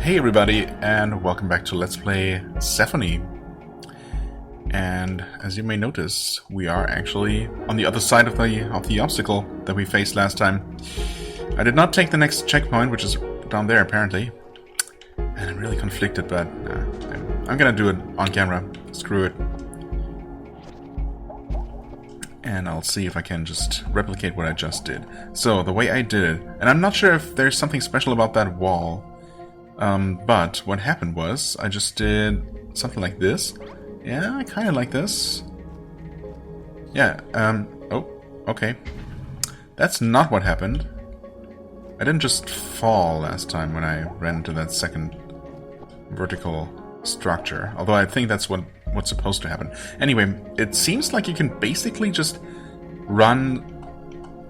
Hey everybody, and welcome back to Let's Play Sephonie. And as you may notice, we are actually on the other side of the obstacle that we faced last time. I did not take the next checkpoint, which is down there apparently. And I'm really conflicted, but I'm gonna do it on camera. Screw it. And I'll see if I can just replicate what I just did. So, the way I did it, and I'm not sure if there's something special about that wall. But what happened was, I just did something like this. Yeah, I kind of like this. Yeah, oh, okay. That's not what happened. I didn't just fall last time when I ran into that second vertical structure. Although I think that's what's supposed to happen. Anyway, it seems like you can basically just run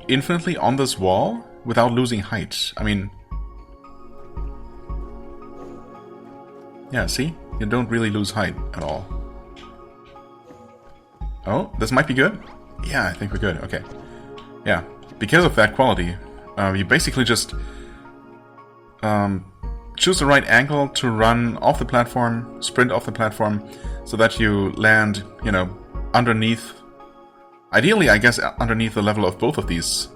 infinitely on this wall without losing height. I mean... yeah, see? You don't really lose height at all. Oh, this might be good? Yeah, I think we're good. Okay. Yeah, because of that quality, you basically just choose the right angle to run off the platform, sprint off the platform, so that you land, you know, underneath... ideally, I guess, underneath the level of both of these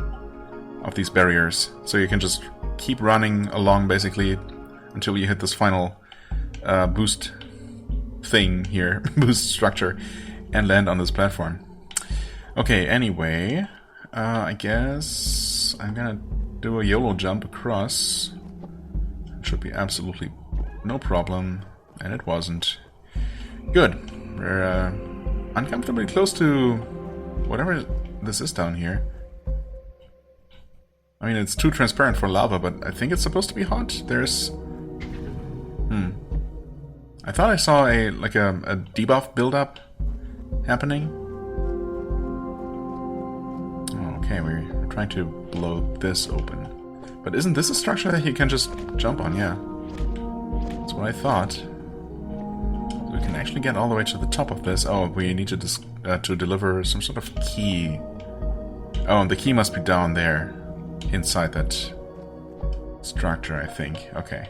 barriers. So you can just keep running along, basically, until you hit this final... boost thing here, boost structure, and land on this platform. Okay, anyway, I guess I'm gonna do a YOLO jump across. It should be absolutely no problem, and it wasn't. Good. We're uncomfortably close to whatever this is down here. I mean, it's too transparent for lava, but I think it's supposed to be hot. There's... I thought I saw a debuff build-up happening. Okay, we're trying to blow this open. But isn't this a structure that you can just jump on? Yeah. That's what I thought. We can actually get all the way to the top of this. Oh, we need to deliver some sort of key. Oh, and the key must be down there. Inside that structure, I think. Okay.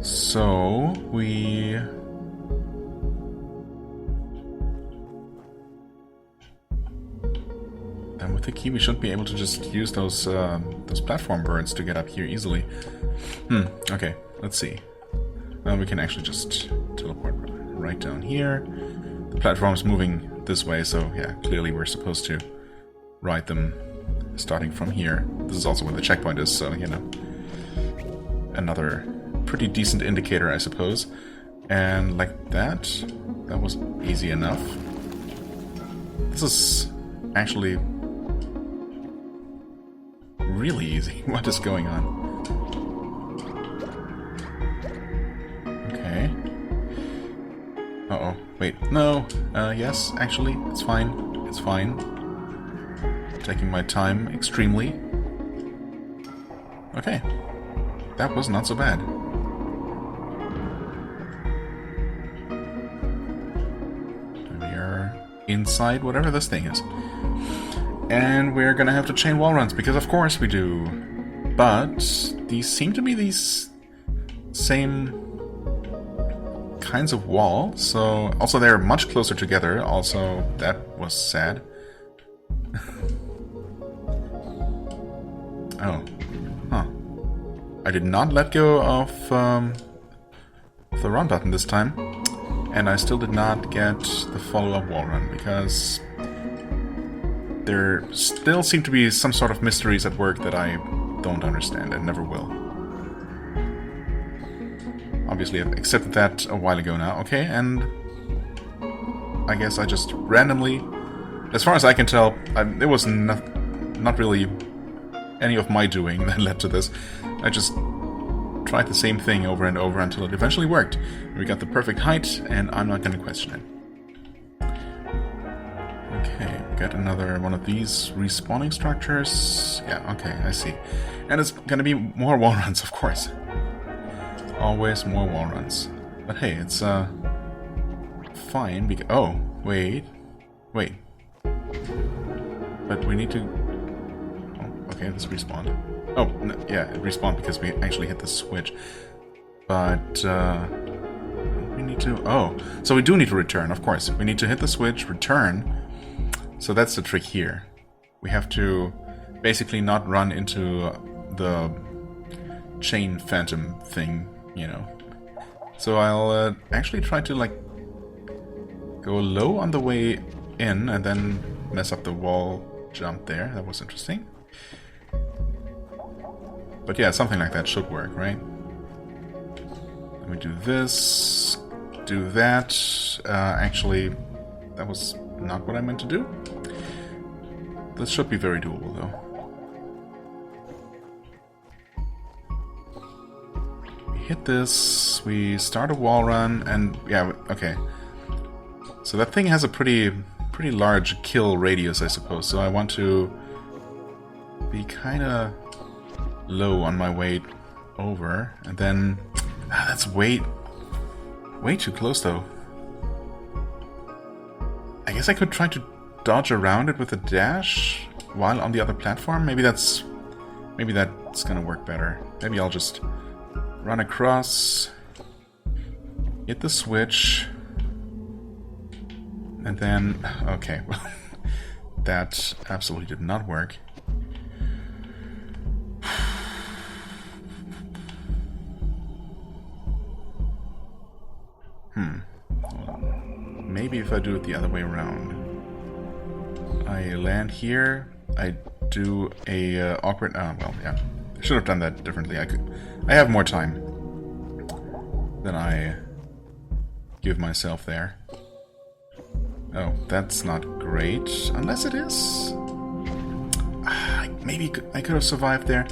So, we... and with the key we should be able to just use those platform birds to get up here easily. Okay, let's see. We can actually just teleport right down here. The platform's moving this way, so yeah, clearly we're supposed to ride them starting from here. This is also where the checkpoint is, so, you know, another... pretty decent indicator, I suppose. And like that was easy enough. This is actually really easy. What is going on? Okay. Uh-oh. Wait. No. Yes, actually, it's fine. It's fine. Taking my time extremely. Okay. That was not so bad. Inside whatever this thing is. And we're gonna have to chain wall runs, because of course we do. But these seem to be these same kinds of wall, so also they're much closer together, also that was sad. Oh. Huh. I did not let go of the run button this time. And I still did not get the follow-up wall run, because there still seem to be some sort of mysteries at work that I don't understand and never will. Obviously, I've accepted that a while ago now. Okay, and I guess I just randomly, as far as I can tell, it was not really any of my doing that led to this. I just tried the same thing over and over until it eventually worked. We got the perfect height, and I'm not going to question it. Okay, got another one of these respawning structures. Yeah, okay, I see. And it's going to be more wall runs, of course. Always more wall runs. But hey, it's fine because... oh, wait. But we need to... oh, okay, this respawned. Oh, no, yeah, it respawned because we actually hit the switch. But, we need to... Oh, so we do need to return, of course. We need to hit the switch, return. So that's the trick here. We have to basically not run into the chain phantom thing, you know. So I'll actually try to, like, go low on the way in and then mess up the wall jump there. That was interesting. But yeah, something like that should work, right? Let me do this, do that. Actually, that was not what I meant to do. This should be very doable, though. We hit this, we start a wall run, and yeah, okay. So that thing has a pretty large kill radius, I suppose, so I want to be kind of low on my way over, and then... that's way too close, though. I guess I could try to dodge around it with a dash while on the other platform. Maybe that's gonna work better. Maybe I'll just run across, hit the switch, and then... okay, well, that absolutely did not work. Maybe if I do it the other way around. I land here, I do a awkward... well, yeah. I should have done that differently. I have more time than I give myself there. Oh, that's not great. Unless it is. Maybe I could have survived there.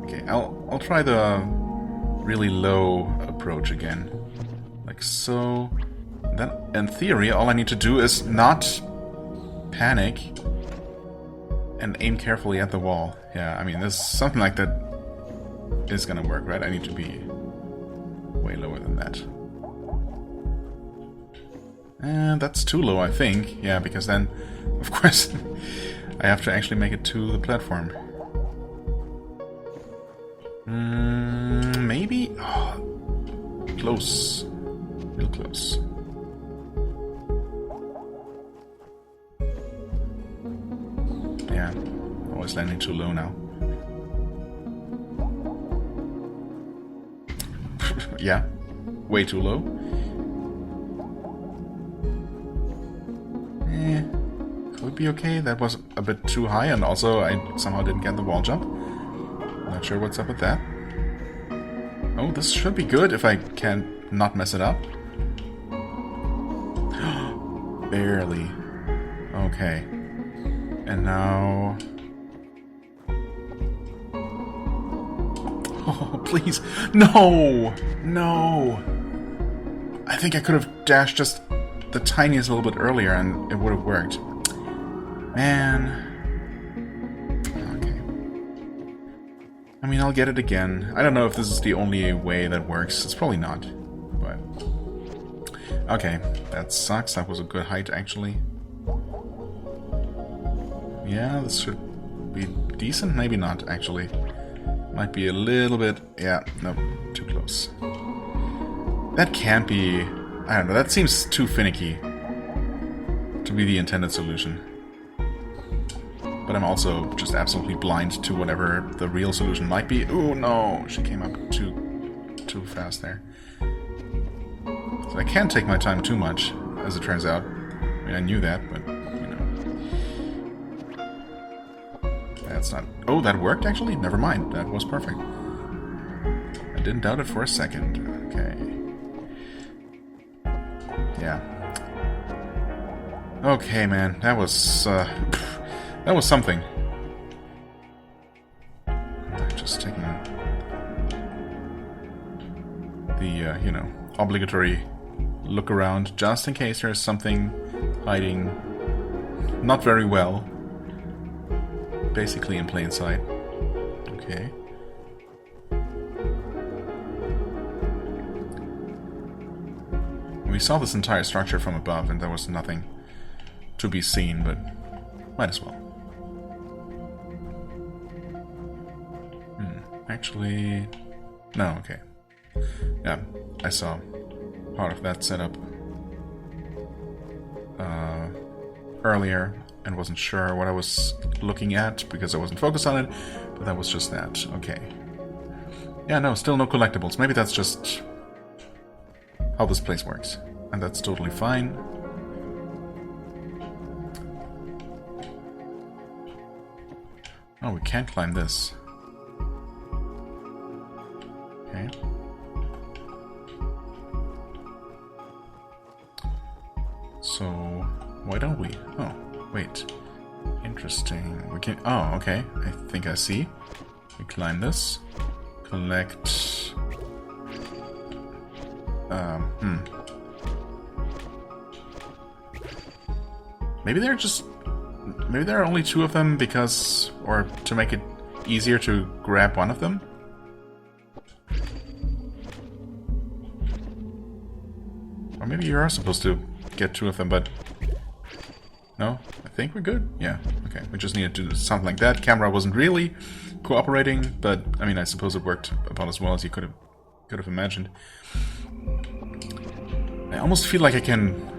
Okay, I'll try the really low approach again. Like so. Then, in theory, all I need to do is not panic and aim carefully at the wall. Yeah, I mean, there's something like that is gonna work, right? I need to be way lower than that. And that's too low, I think. Yeah, because then, of course, I have to actually make it to the platform. Maybe? Oh, close. Real close. Yeah, always landing too low now. Yeah, way too low. Could be okay. That was a bit too high, and also I somehow didn't get the wall jump. Not sure what's up with that. Oh, this should be good if I can not mess it up. Barely. Okay. And now... oh, please. No! No! I think I could have dashed just the tiniest little bit earlier and it would have worked. Man. Okay. I mean, I'll get it again. I don't know if this is the only way that works. It's probably not. But... okay, that sucks. That was a good height, actually. Yeah, this should be decent. Maybe not, actually. Might be a little bit... yeah, nope, too close. That can't be... I don't know, that seems too finicky to be the intended solution. But I'm also just absolutely blind to whatever the real solution might be. Oh no, she came up too fast there. So I can't take my time too much, as it turns out. I mean, I knew that, but, you know. That's not... oh, that worked, actually? Never mind, that was perfect. I didn't doubt it for a second. Okay. Yeah. Okay, man, that was something. Just taking the, you know, obligatory look around, just in case there's something hiding not very well. Basically in plain sight. Okay. We saw this entire structure from above and there was nothing to be seen, but Might as well. Actually... No, okay. Yeah, I saw part of that setup earlier and wasn't sure what I was looking at because I wasn't focused on it, but that was just that. Okay. Yeah, no, still no collectibles. Maybe that's just how this place works. And that's totally fine. Oh, we can't climb this. Okay. So, why don't we? Oh, wait. Interesting. We can... Oh, okay. I think I see. We climb this. Collect... Maybe they're just... Maybe there are only 2 of them because... Or to make it easier to grab one of them? Or maybe you are supposed to get 2 of them, but... No? I think we're good? Yeah, okay. We just needed to do something like that. Camera wasn't really cooperating, but, I mean, I suppose it worked about as well as you could have imagined. I almost feel like I can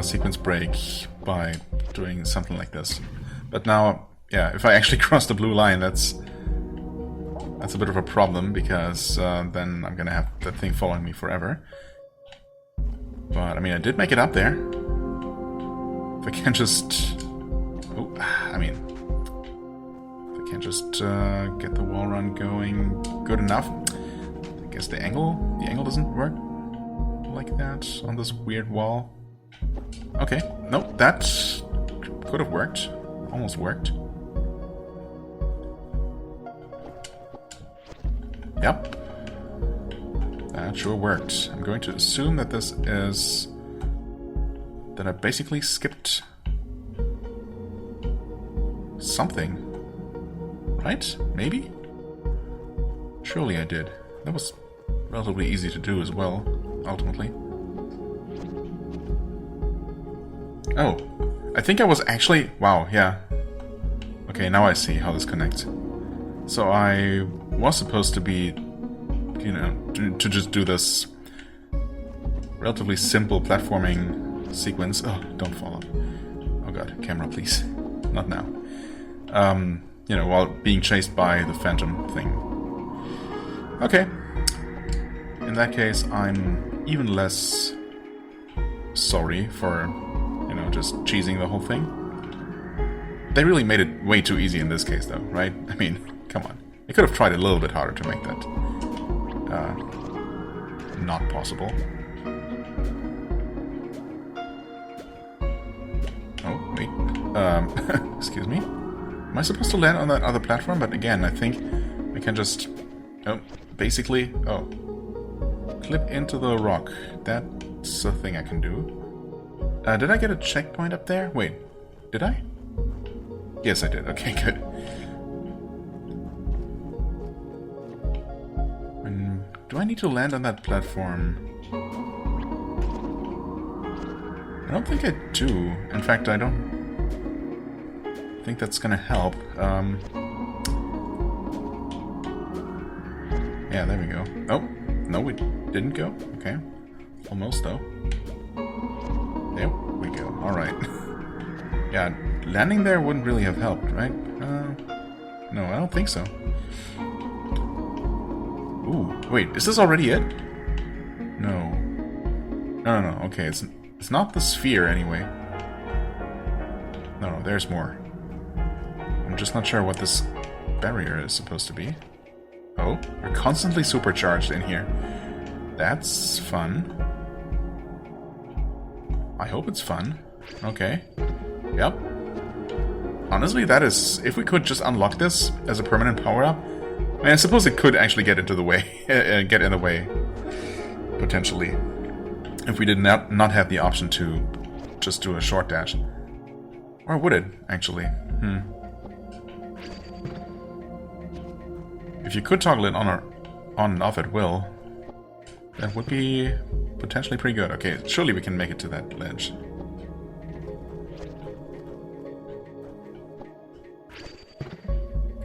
sequence break by doing something like this. But now, yeah, if I actually cross the blue line, that's a bit of a problem, because then I'm gonna have that thing following me forever. But, I mean, I did make it up there. If I can just... Oh, I mean... If I can just get the wall run going good enough. I guess the angle doesn't work like that on this weird wall. Okay, nope, that could have worked. Almost worked. Yep. That sure worked. I'm going to assume that this is... that I basically skipped... something. Right? Maybe? Surely I did. That was relatively easy to do as well, ultimately. Oh, I think I was actually... Wow, yeah. Okay, now I see how this connects. So I was supposed to be, you know, to just do this relatively simple platforming sequence. Oh, don't fall off. Oh god, camera please. Not now. You know, while being chased by the phantom thing. Okay. In that case, I'm even less sorry for, you know, just cheesing the whole thing. They really made it way too easy in this case, though, right? I mean, come on. They could have tried a little bit harder to make that not possible. Oh, wait. Excuse me? Am I supposed to land on that other platform? But again, I think I can just... Oh, basically... Oh. Clip into the rock. That's a thing I can do. Did I get a checkpoint up there? Wait, did I? Yes, I did. Okay, good. Do I need to land on that platform? I don't think I do. In fact, I don't think that's gonna help. Yeah, there we go. Oh, no, we didn't go. Okay. Almost, though. There we go. Alright. Yeah, landing there wouldn't really have helped, right? No, I don't think so. Ooh, wait, is this already it? No. No, okay, it's not the sphere anyway. No, there's more. I'm just not sure what this barrier is supposed to be. Oh, we're constantly supercharged in here. That's fun. I hope it's fun. Okay. Yep. Honestly, that is... If we could just unlock this as a permanent power-up... I mean, I suppose it could actually get into the way. Get in the way. Potentially. If we did not have the option to just do a short dash. Or would it, actually? If you could toggle it on and off at will, that would be potentially pretty good. Okay, surely we can make it to that ledge.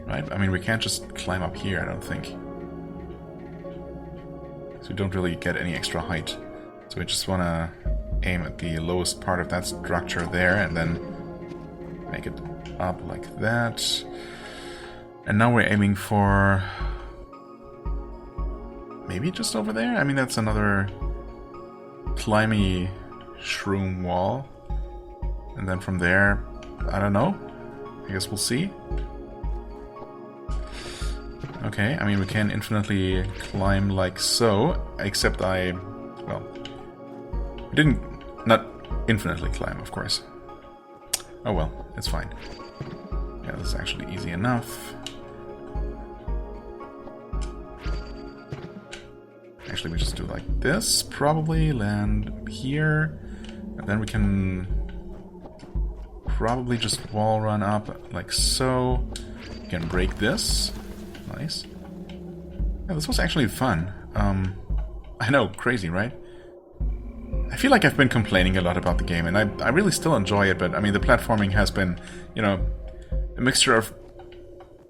Right? I mean, we can't just climb up here, I don't think. So we don't really get any extra height. So we just want to aim at the lowest part of that structure there and then make it up like that. And now we're aiming for... maybe just over there? I mean, that's another climby shroom wall. And then from there, I don't know. I guess we'll see. Okay, I mean, we can infinitely climb like so, except well, we didn't... not infinitely climb, of course. Oh well, it's fine. Yeah, this is actually easy enough. Actually, we just do like this, probably, land here, and then we can probably just wall run up like so. We can break this. Nice. Yeah, this was actually fun. I know, crazy, right? I feel like I've been complaining a lot about the game, and I really still enjoy it, but I mean, the platforming has been, you know, a mixture of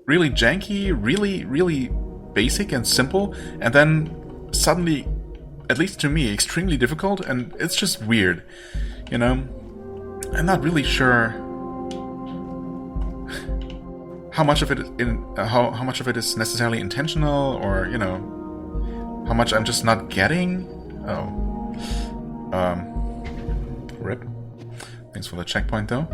really janky, really basic and simple, and then suddenly, at least to me, extremely difficult, and it's just weird, you know? I'm not really sure how much of it how much of it is necessarily intentional, or, you know, how much I'm just not getting. Oh. Rip. Thanks for the checkpoint, though.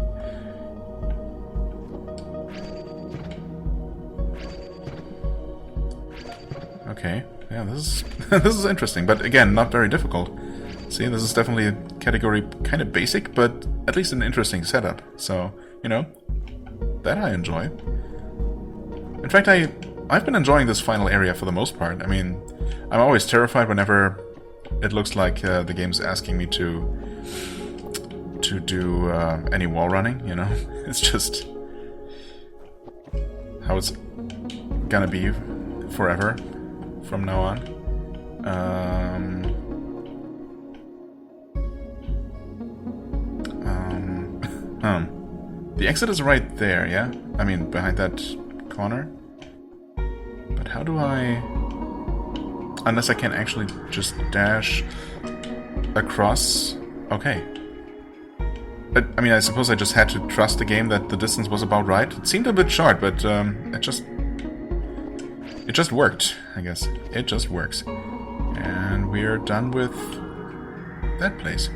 Okay. Yeah, this is this is interesting, but again, not very difficult. See, this is definitely a category kind of basic, but at least an interesting setup. So, you know, that I enjoy. In fact, I've been enjoying this final area for the most part. I mean, I'm always terrified whenever it looks like the game's asking me to do any wall running, you know? It's just how it's gonna be forever from now on. The exit is right there, yeah? I mean, behind that corner. But how do I... unless I can actually just dash across... okay. I mean, I suppose I just had to trust the game that the distance was about right. It seemed a bit short, but it just worked, I guess. It just works. And we're done with that place.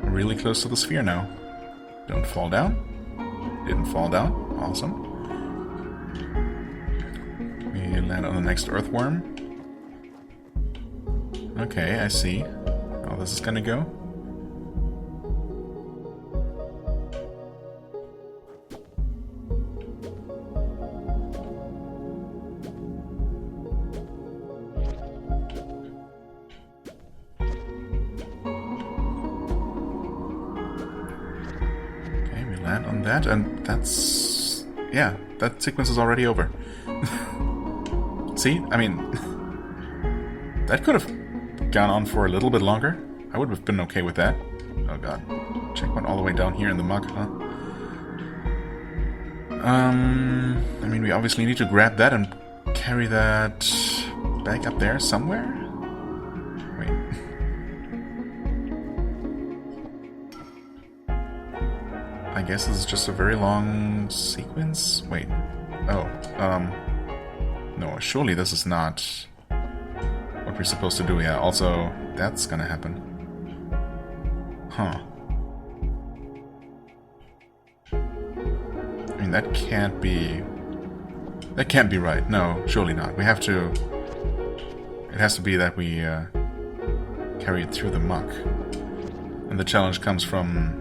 Really close to the sphere now. Don't fall down. Didn't fall down. Awesome. We land on the next earthworm. Okay, I see how this is gonna go. That, and that's... yeah, that sequence is already over. See? I mean... that could have gone on for a little bit longer. I would have been okay with that. Oh god. Checkpoint all the way down here in the muck, huh? I mean, we obviously need to grab that and carry that back up there somewhere? Wait. I guess this is just a very long sequence? Wait. Oh, no, surely this is not what we're supposed to do. Yeah, also, that's gonna happen. Huh. I mean, that can't be... that can't be right. No, surely not. We have to... it has to be that we carry it through the muck. And the challenge comes from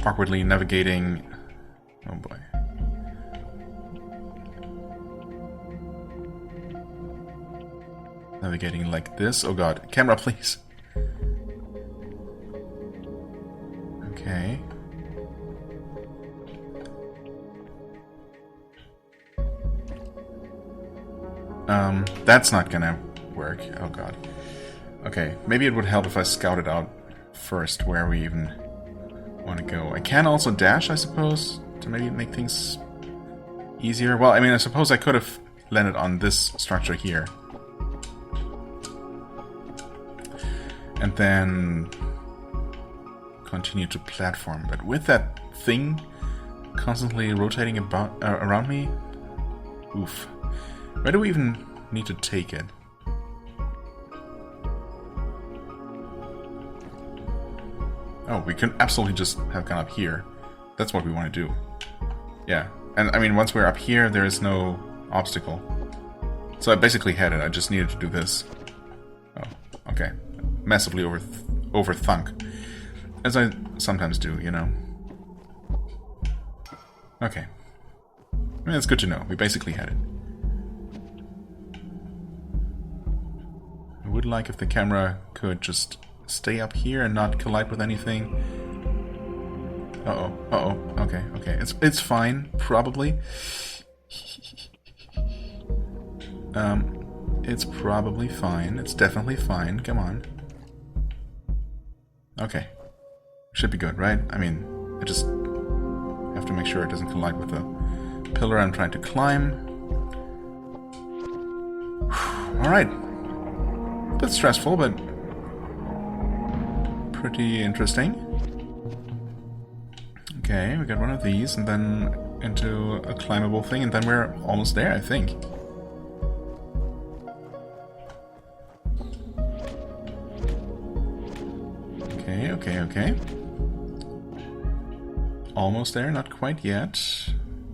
awkwardly navigating... oh boy. Navigating like this. Oh god. Camera, please. Okay. That's not gonna work. Oh god. Okay, maybe it would help if I scouted out first where we even want to go. I can also dash, I suppose, to maybe make things easier. Well, I mean, I suppose I could have landed on this structure here. And then continue to platform. But with that thing constantly rotating about around me, oof. Where do we even need to take it? Oh, we can absolutely just have gone up here. That's what we want to do. Yeah. And I mean, once we're up here, there is no obstacle. So I basically had it. I just needed to do this. Oh, okay. Massively overthunk. As I sometimes do, you know. Okay. I mean, it's good to know. We basically had it. I would like if the camera could just stay up here and not collide with anything. Uh-oh. Uh-oh. Okay, okay. It's fine, probably. It's probably fine. It's definitely fine. Come on. Okay. Should be good, right? I mean, I just have to make sure it doesn't collide with the pillar I'm trying to climb. Alright. A bit stressful, but pretty interesting. Okay, we got one of these, and then into a climbable thing, and then we're almost there, I think. Okay, okay, okay. Almost there, not quite yet.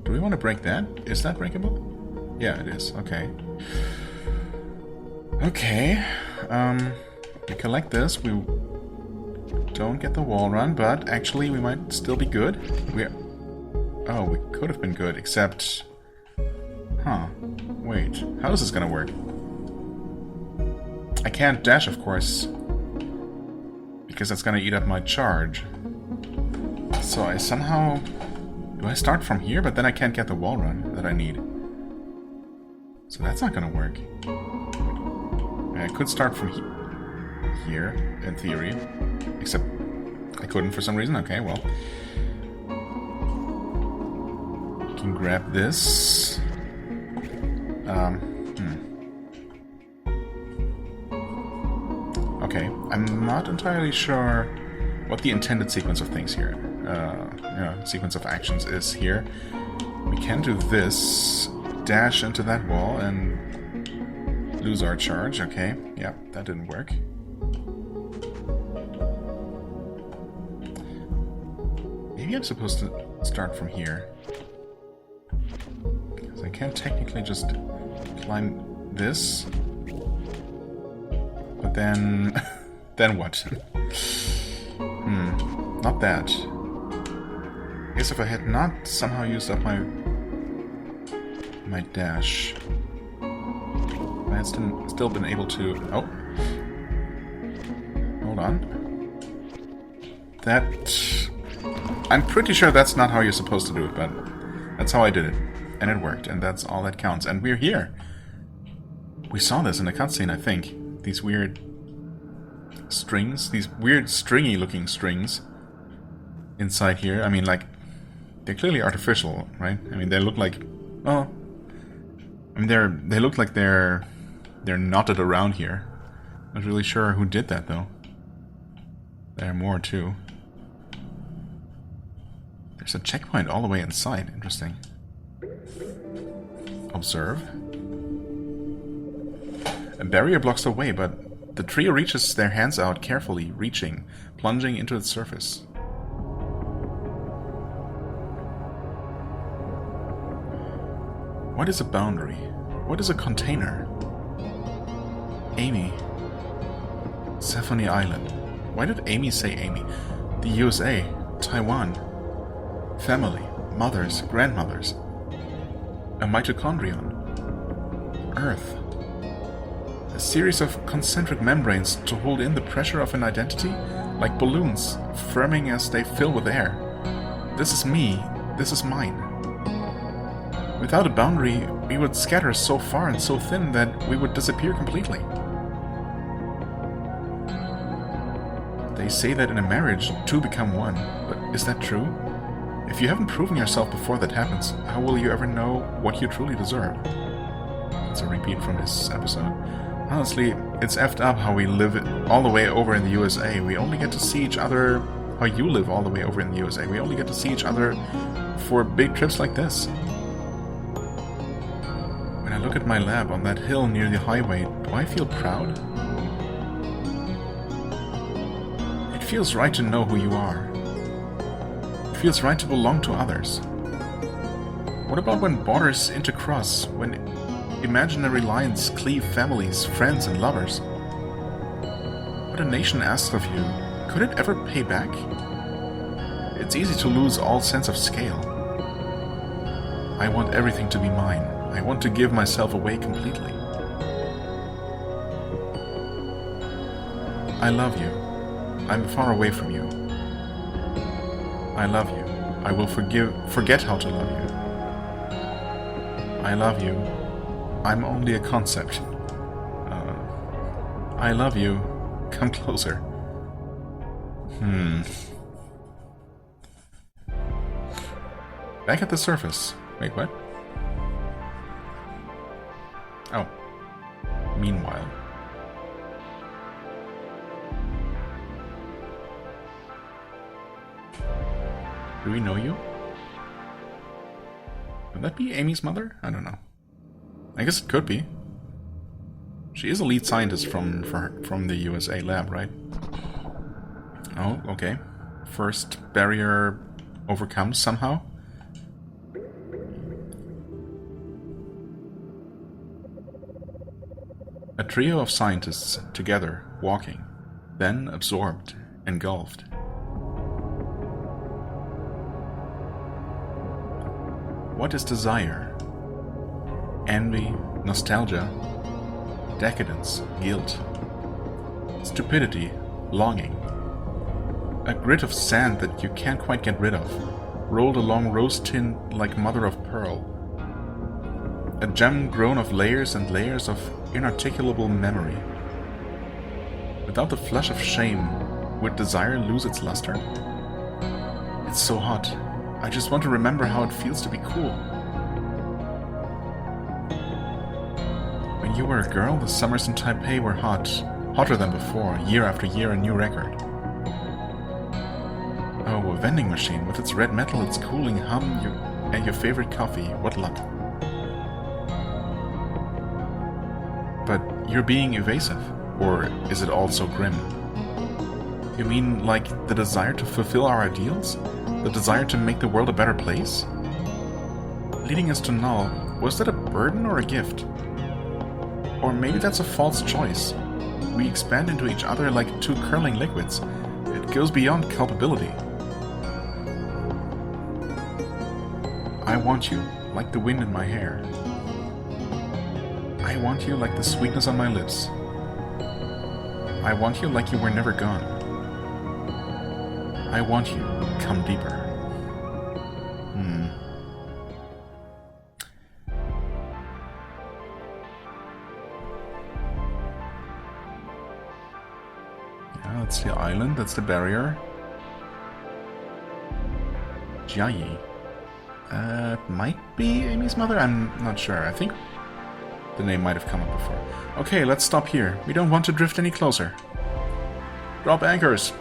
Do we want to break that? Is that breakable? Yeah, it is. Okay. Okay. We collect this. We don't get the wall run, but actually we might still be good. Oh, we could have been good, except... Huh. Wait. How is this gonna work? I can't dash, of course. Because that's gonna eat up my charge. So I somehow... Do I start from here? But then I can't get the wall run that I need. So that's not gonna work. I could start from here, in theory. Except I couldn't for some reason. Okay, well. Can grab this. Okay, I'm not entirely sure what the intended sequence of things here, sequence of actions is here. We can do this, dash into that wall, and lose our charge. Okay, yeah, that didn't work. Maybe I'm supposed to start from here. Because I can't technically just climb this. But then... then what? Not that. I guess if I had not somehow used up my dash, I had still been able to... Oh. Hold on. That... I'm pretty sure that's not how you're supposed to do it, but that's how I did it. And it worked, and that's all that counts. And we're here. We saw this in the cutscene, I think. These weird strings, these weird stringy-looking strings inside here. I mean, like, they're clearly artificial, right? I mean, they look like... Oh. I mean, they look like they're knotted around here. Not really sure who did that, though. There are more, too. There's a checkpoint all the way inside. Interesting. Observe. A barrier blocks the way, but the trio reaches their hands out carefully, reaching, plunging into its surface. What is a boundary? What is a container? Amy. Sephonie Island. Why did Amy say Amy? The USA. Taiwan. Family. Mothers. Grandmothers. A mitochondrion. Earth. A series of concentric membranes to hold in the pressure of an identity, like balloons, firming as they fill with air. This is me. This is mine. Without a boundary, we would scatter so far and so thin that we would disappear completely. They say that in a marriage, two become one, but is that true? If you haven't proven yourself before that happens, how will you ever know what you truly deserve? That's a repeat from this episode. Honestly, it's effed up how we live all the way over in the USA. We only get to see each other... How you live all the way over in the USA. We only get to see each other for big trips like this. When I look at my lab on that hill near the highway, do I feel proud? It feels right to know who you are. It feels right to belong to others. What about when borders intercross, when imaginary lines cleave families, friends, and lovers? What a nation asks of you, could it ever pay back? It's easy to lose all sense of scale. I want everything to be mine. I want to give myself away completely. I love you. I'm far away from you. I love you. I will forget how to love you. I love you. I'm only a concept. I love you. Come closer. Back at the surface. Wait, what? Oh. Meanwhile. Do we know you? Would that be Amy's mother? I don't know. I guess it could be. She is a lead scientist from the USA lab, right? Oh, okay. First barrier overcome somehow. A trio of scientists together, walking, then absorbed, engulfed. What is desire? Envy, nostalgia, decadence, guilt, stupidity, longing. A grit of sand that you can't quite get rid of, rolled along rose tin like mother of pearl. A gem grown of layers and layers of inarticulable memory. Without the flush of shame, would desire lose its luster? It's so hot. I just want to remember how it feels to be cool. When you were a girl, the summers in Taipei were hot. Hotter than before, year after year a new record. Oh, a vending machine with its red metal, its cooling hum, and your favorite coffee. What luck. But you're being evasive. Or is it all so grim? You mean like the desire to fulfill our ideals? The desire to make the world a better place? Leading us to Null, was that a burden or a gift? Or maybe that's a false choice. We expand into each other like two curling liquids. It goes beyond culpability. I want you, like the wind in my hair. I want you like the sweetness on my lips. I want you like you were never gone. I want you, come deeper. Yeah, that's the island, that's the barrier. Jiayi. It might be Amy's mother? I'm not sure. I think the name might have come up before. Okay, let's stop here. We don't want to drift any closer. Drop anchors!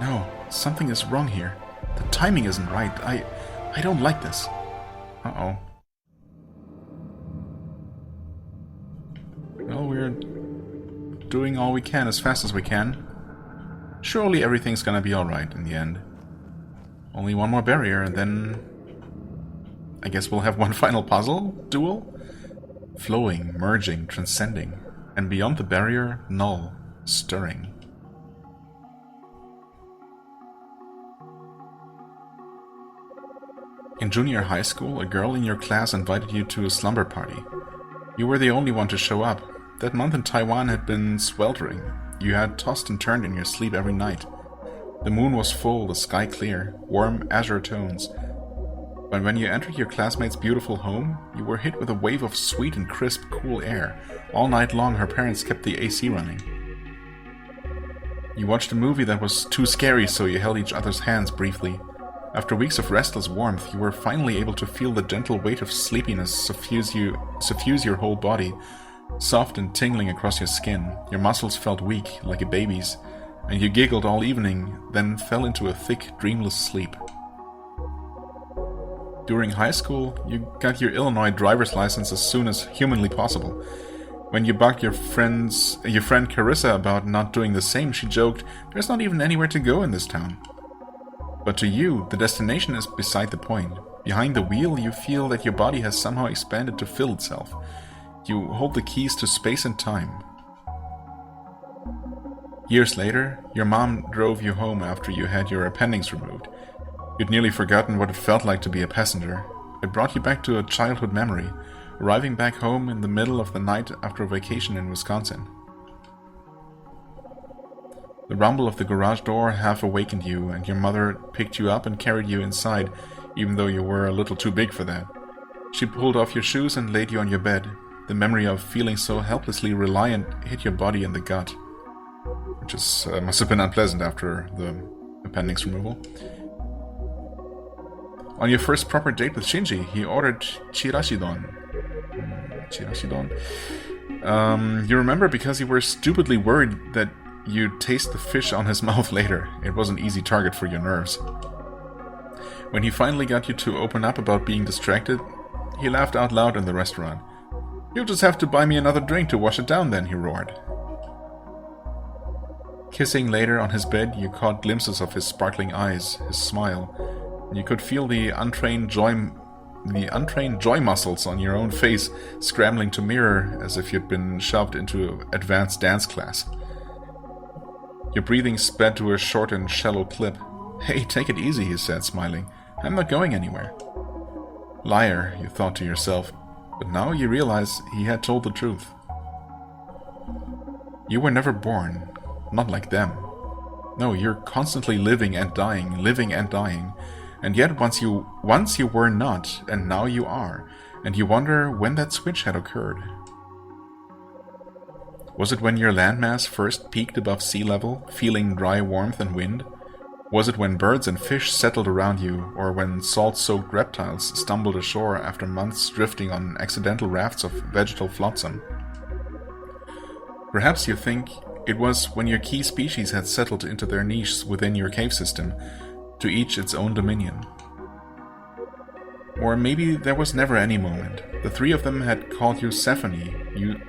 No, something is wrong here. The timing isn't right. I don't like this. Uh-oh. Well, we're doing all we can as fast as we can. Surely everything's gonna be alright in the end. Only one more barrier, and then I guess we'll have one final puzzle? Duel? Flowing, merging, transcending. And beyond the barrier, null, stirring. In junior high school, a girl in your class invited you to a slumber party. You were the only one to show up. That month in Taiwan had been sweltering. You had tossed and turned in your sleep every night. The moon was full, the sky clear, warm azure tones. But when you entered your classmate's beautiful home, you were hit with a wave of sweet and crisp, cool air. All night long, her parents kept the AC running. You watched a movie that was too scary, so you held each other's hands briefly. After weeks of restless warmth, you were finally able to feel the gentle weight of sleepiness suffuse your whole body, soft and tingling across your skin. Your muscles felt weak, like a baby's, and you giggled all evening, then fell into a thick, dreamless sleep. During high school, you got your Illinois driver's license as soon as humanly possible. When you bugged your friend Carissa about not doing the same, she joked, "There's not even anywhere to go in this town." But to you, the destination is beside the point. Behind the wheel, you feel that your body has somehow expanded to fill itself. You hold the keys to space and time. Years later, your mom drove you home after you had your appendix removed. You'd nearly forgotten what it felt like to be a passenger. It brought you back to a childhood memory, arriving back home in the middle of the night after a vacation in Wisconsin. The rumble of the garage door half awakened you, and your mother picked you up and carried you inside, even though you were a little too big for that. She pulled off your shoes and laid you on your bed. The memory of feeling so helplessly reliant hit your body in the gut, which must have been unpleasant after the appendix removal. On your first proper date with Shinji, he ordered chirashidon. You remember because you were stupidly worried that you'd taste the fish on his mouth later. It was an easy target for your nerves. When he finally got you to open up about being distracted, he laughed out loud in the restaurant. "You'll just have to buy me another drink to wash it down then," he roared. Kissing later on his bed, you caught glimpses of his sparkling eyes, his smile, and you could feel the untrained joy muscles on your own face scrambling to mirror as if you'd been shoved into advanced dance class. Your breathing sped to a short and shallow clip. "Hey, take it easy," he said, smiling. "I'm not going anywhere." Liar, you thought to yourself, but now you realize he had told the truth. You were never born, not like them. No, you're constantly living and dying, and yet once you were not, and now you are, and you wonder when that switch had occurred. Was it when your landmass first peaked above sea level, feeling dry warmth and wind? Was it when birds and fish settled around you, or when salt-soaked reptiles stumbled ashore after months drifting on accidental rafts of vegetal flotsam? Perhaps you think it was when your key species had settled into their niches within your cave system, to each its own dominion. Or maybe there was never any moment. The three of them had called you Sephonie,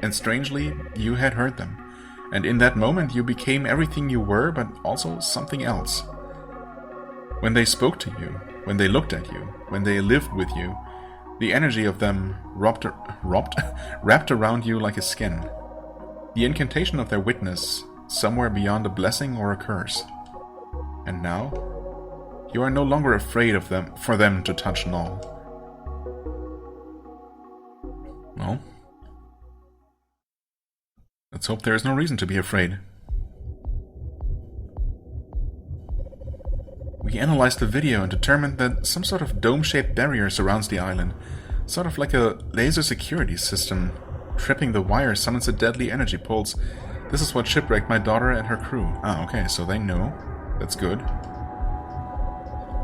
and strangely, you had heard them. And in that moment you became everything you were, but also something else. When they spoke to you, when they looked at you, when they lived with you, the energy of them wrapped around you like a skin. The incantation of their witness, somewhere beyond a blessing or a curse. And now, you are no longer afraid of them for them to touch Null. Well, let's hope there is no reason to be afraid. We analyzed the video and determined that some sort of dome-shaped barrier surrounds the island, sort of like a laser security system. Tripping the wire summons a deadly energy pulse. This is what shipwrecked my daughter and her crew. Ah, okay, so they know. That's good.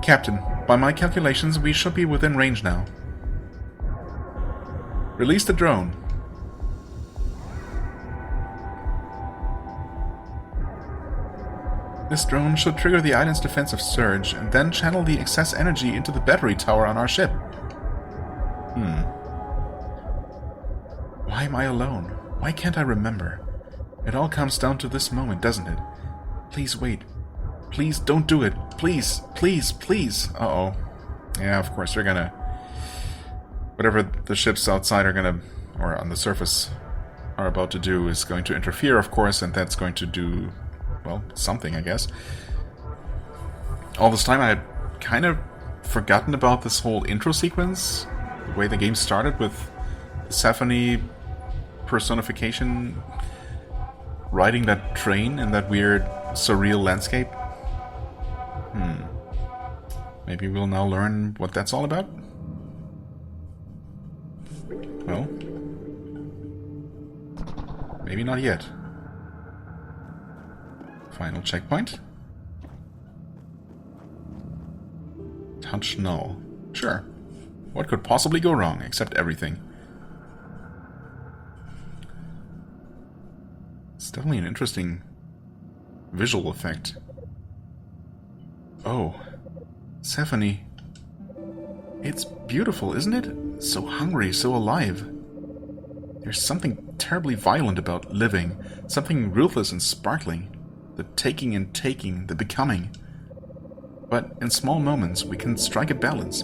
Captain, by my calculations, we should be within range now. Release the drone. This drone should trigger the island's defensive surge, and then channel the excess energy into the battery tower on our ship. Why am I alone? Why can't I remember? It all comes down to this moment, doesn't it? Please wait. Please don't do it. Please, please, please. Uh-oh. Yeah, of course, they're gonna... Whatever the ships outside are gonna... or on the surface are about to do is going to interfere, of course, and that's going to do... well, something, I guess. All this time I had kind of forgotten about this whole intro sequence. The way the game started with Sephonie personification riding that train in that weird, surreal landscape. Maybe we'll now learn what that's all about? Well, maybe not yet. Final checkpoint. Touch null. Sure. What could possibly go wrong, except everything? It's definitely an interesting visual effect. Oh. Sephonie. It's beautiful, isn't it? So hungry, so alive. There's something terribly violent about living. Something ruthless and sparkling. The taking and taking, the becoming. But in small moments we can strike a balance.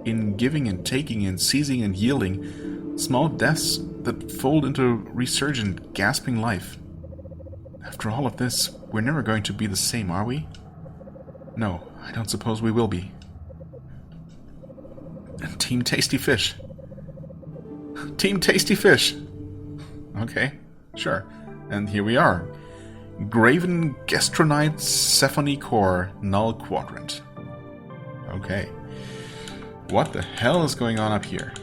In giving and taking and seizing and yielding. Small deaths that fold into resurgent, gasping life. After all of this, we're never going to be the same, are we? No, I don't suppose we will be. Team Tasty Fish. Team Tasty Fish! Okay, sure. And here we are. Graven Gastronite Sephonie Core Null Quadrant. Okay. What the hell is going on up here?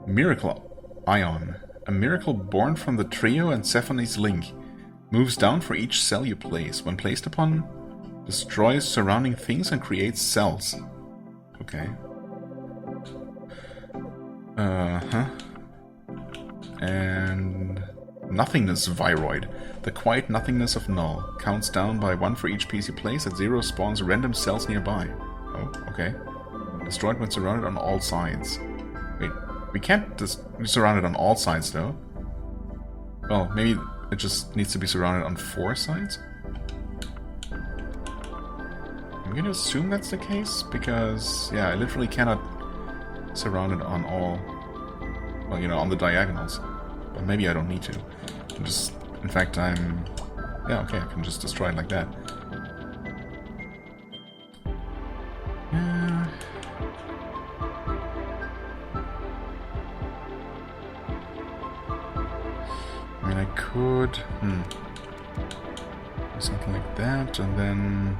Miracle Ion. A miracle born from the trio and Sephonie's link. Moves down for each cell you place. When placed upon, destroys surrounding things and creates cells. Okay. And nothingness Viroid. The quiet nothingness of null. Counts down by 1 for each piece you place. At 0 spawns random cells nearby. Oh, okay. Destroyed when surrounded on all sides. Wait, we can't be surrounded on all sides though. Well, maybe it just needs to be surrounded on 4 sides? I'm gonna assume that's the case, because, yeah, I literally cannot surround it on all, well, you know, on the diagonals. But maybe I don't need to. I'm just, in fact, yeah, okay, I can just destroy it like that. Yeah. I mean, I could, do something like that, and then...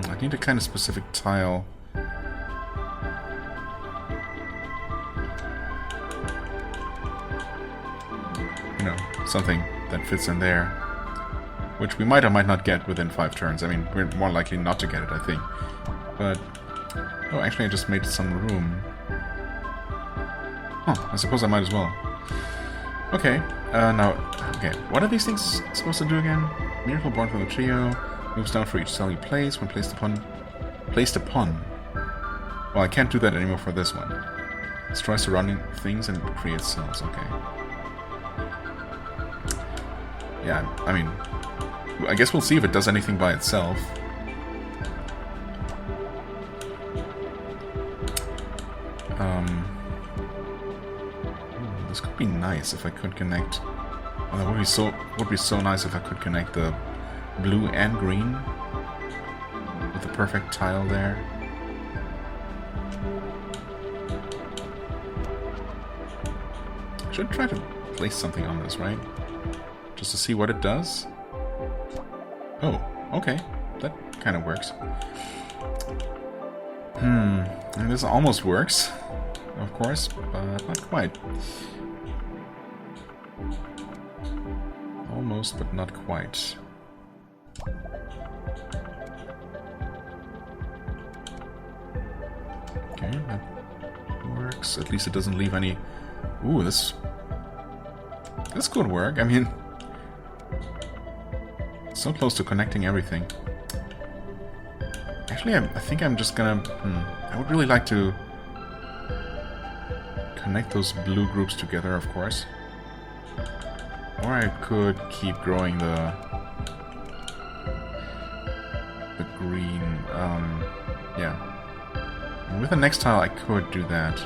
I need a kind of specific tile. You know, something that fits in there. Which we might or might not get within 5 turns. I mean, we're more likely not to get it, I think. But... oh, actually I just made some room. Huh, I suppose I might as well. Okay, now... okay, what are these things supposed to do again? Miracle born from the trio... Moves down for each cell you place when placed upon. Well, I can't do that anymore for this one. Destroy surrounding things and create cells. Okay. Yeah, I mean, I guess we'll see if it does anything by itself. This could be nice if I could connect. Oh, that would be so nice if I could connect the blue and green with the perfect tile there. I should try to place something on this, right? Just to see what it does. Oh, okay. That kind of works. And this almost works, of course, but not quite. Almost, but not quite. Okay, that works. At least it doesn't leave any... Ooh, this could work. I mean... so close to connecting everything. Actually, I think I'm just gonna... I would really like to connect those blue groups together, of course. Or I could keep growing the green, yeah. And with the next tile I could do that.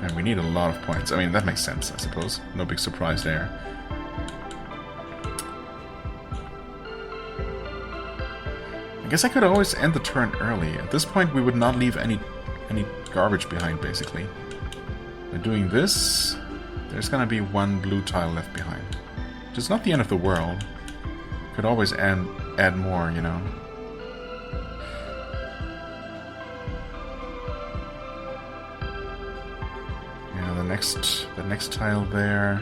And we need a lot of points. I mean, that makes sense, I suppose. No big surprise there. I guess I could always end the turn early. At this point we would not leave any garbage behind, basically. By doing this, there's gonna be 1 blue tile left behind. Which is not the end of the world. Could always add more, you know. Yeah, the next tile there.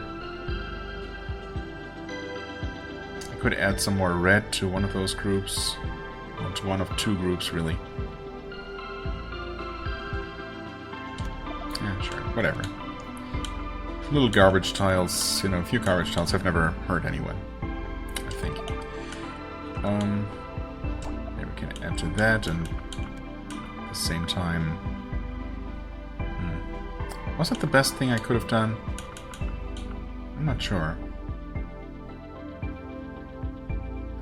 could add some more red to one of those groups. Or to one of two groups, really. Yeah, sure, whatever. Little garbage tiles, you know, a few garbage tiles have never hurt anyone, I think. Maybe we can add to that, and at the same time... Was that the best thing I could have done? I'm not sure.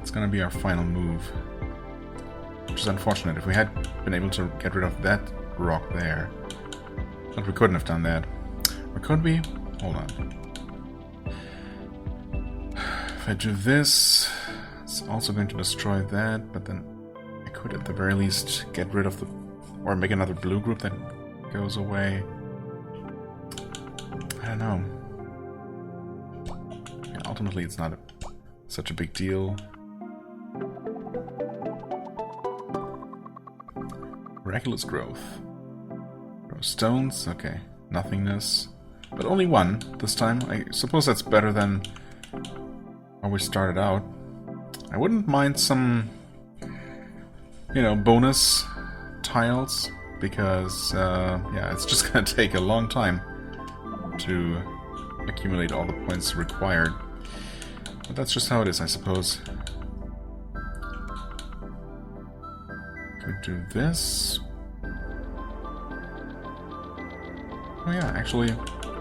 It's gonna be our final move. Which is unfortunate. If we had been able to get rid of that rock there. But we couldn't have done that. Or could we? Hold on. If I do this, it's also going to destroy that, but then I could at the very least get rid of the... or make another blue group that goes away. I don't know. Yeah, ultimately, it's not such a big deal. Miraculous growth. Stones, okay. Nothingness. But only one this time. I suppose that's better than how we started out. I wouldn't mind some, you know, bonus tiles, because, yeah, it's just gonna take a long time to accumulate all the points required. But that's just how it is, I suppose. Could do this. Oh yeah, actually,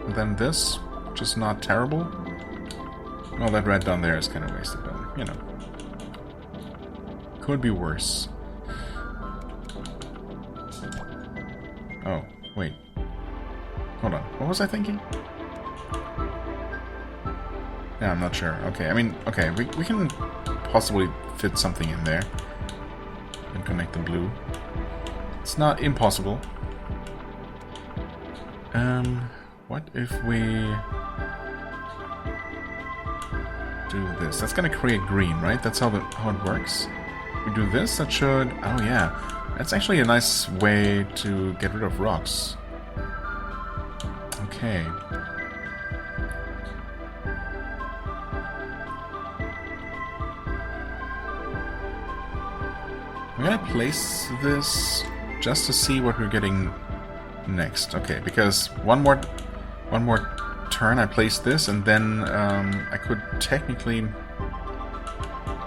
then this, which is not terrible. Well, that red down there is kind of wasted, but, you know. Could be worse. Oh, wait. Hold on, what was I thinking? Yeah, I'm not sure. Okay, I mean, okay, we can possibly fit something in there. And connect the blue. It's not impossible. What if we do this? That's gonna create green, right? That's how it works. We do this, that should... Oh yeah, that's actually a nice way to get rid of rocks. Okay. I'm gonna place this just to see what we're getting next. Okay, because one more turn I place this, and then I could technically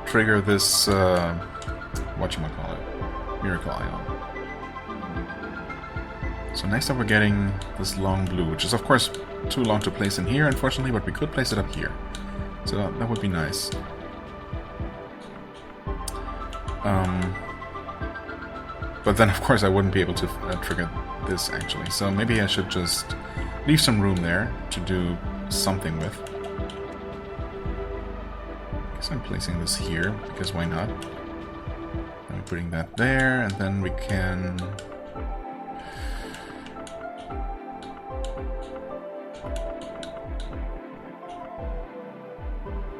trigger this whatchamacallit, Miracle Ion. So next up we're getting this long blue, which is of course too long to place in here, unfortunately, but we could place it up here. So that would be nice. But then of course I wouldn't be able to trigger this actually, so maybe I should just leave some room there to do something with. I guess I'm placing this here, because why not? I'm putting that there, and then we can...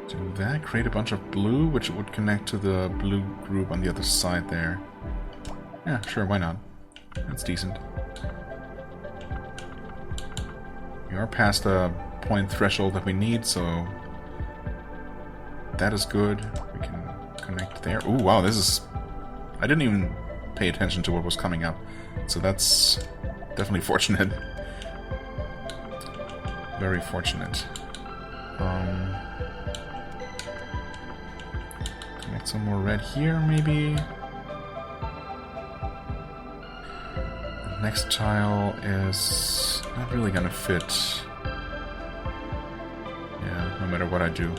do that, create a bunch of blue, which would connect to the blue group on the other side there. Yeah, sure, why not? That's decent. We are past the point threshold that we need, so that is good. We can connect there. Ooh, wow, this is... I didn't even pay attention to what was coming up, so that's definitely fortunate. Very fortunate. Connect some more red here, maybe. The next tile is not really gonna fit. Yeah, no matter what I do.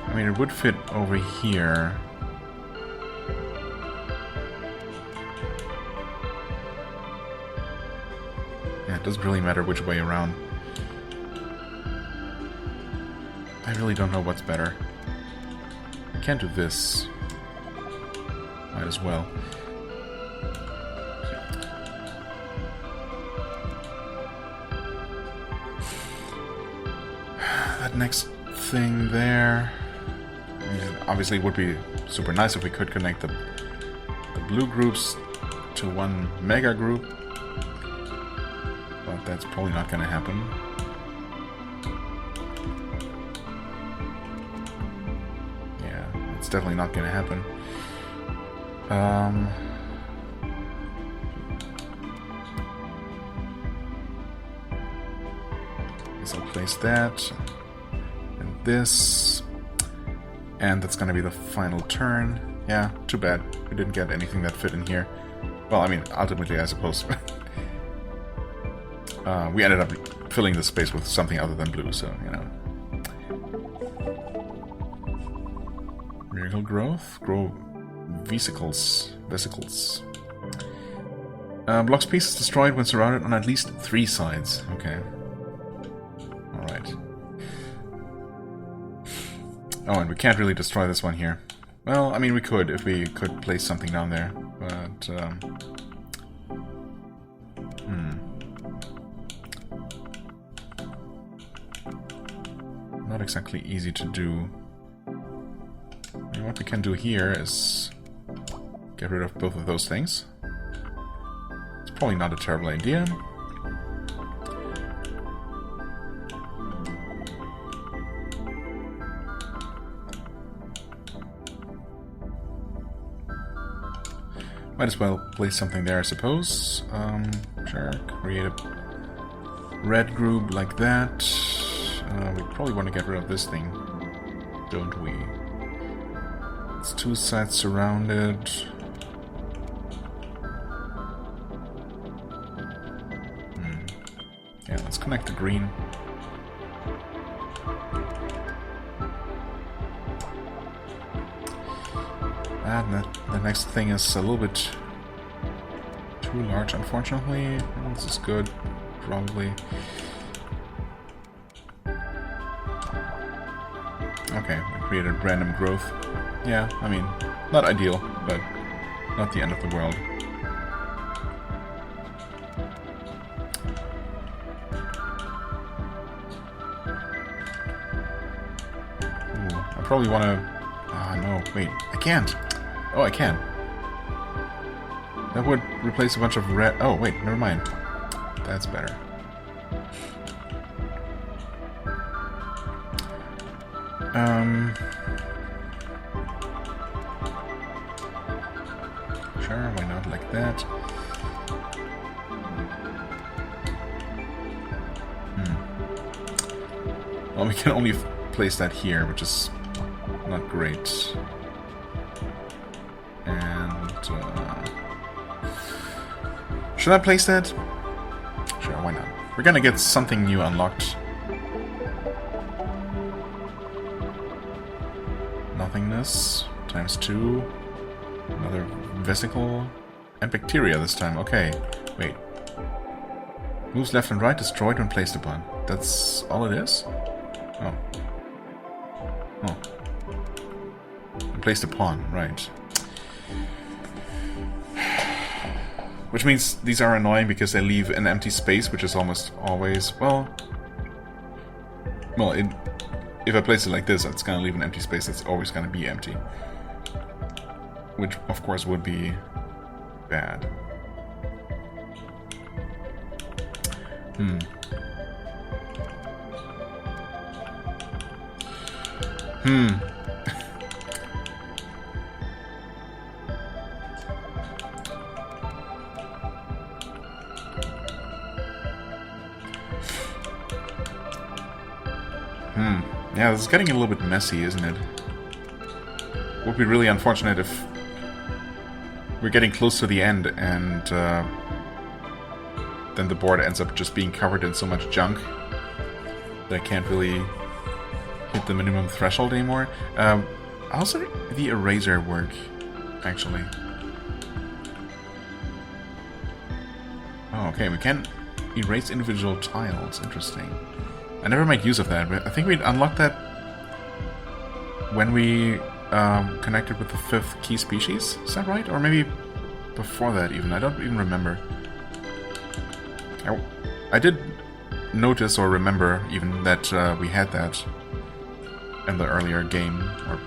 I mean, it would fit over here. Yeah, it doesn't really matter which way around. I really don't know what's better. I can't do this. Might as well. That next thing there... I mean, obviously it would be super nice if we could connect the blue groups to one mega group. But that's probably not gonna happen. Yeah, it's definitely not gonna happen. Guess I'll place that and this, and that's gonna be the final turn. Yeah, too bad we didn't get anything that fit in here. Well, I mean, ultimately, I suppose we ended up filling the space with something other than blue, so, you know. Miracle growth? Grow vesicles. Block space is destroyed when surrounded on at least 3 sides. Okay. Alright. Oh, and we can't really destroy this one here. Well, I mean, we could, if we could place something down there, but, not exactly easy to do. I mean, what we can do here is get rid of both of those things. It's probably not a terrible idea. Might as well place something there, I suppose. Sure, create a red group like that. We probably want to get rid of this thing, don't we? It's 2 sides surrounded. Yeah, let's connect the green. And the next thing is a little bit too large, unfortunately. Well, this is good, probably. Okay, we created random growth. Yeah, I mean, not ideal, but not the end of the world. Ooh, I probably want to... Ah, no, wait, I can't! Oh, I can. That would replace a bunch of red... Oh, wait, never mind. That's better. Sure, why not like that? Well, we can only place that here, which is not great. And, should I place that? Sure, why not? We're gonna get something new unlocked. Nothingness, ×2. Another vesicle. And bacteria this time, okay. Wait. Moves left and right, destroyed when placed upon. That's all it is? Oh. Oh. Placed upon, right. Which means these are annoying because they leave an empty space, which is almost always... Well, if I place it like this, it's gonna leave an empty space that's always gonna be empty. Which, of course, would be bad. Yeah, this is getting a little bit messy, isn't it? Would be really unfortunate if we're getting close to the end and then the board ends up just being covered in so much junk that I can't really hit the minimum threshold anymore. How's the eraser work, actually? Oh, okay, we can erase individual tiles. Interesting. I never made use of that, but I think we'd unlocked that when we connected with the 5th key species. Is that right? Or maybe before that even. I don't even remember. I did notice or remember even that we had that in the earlier game. Or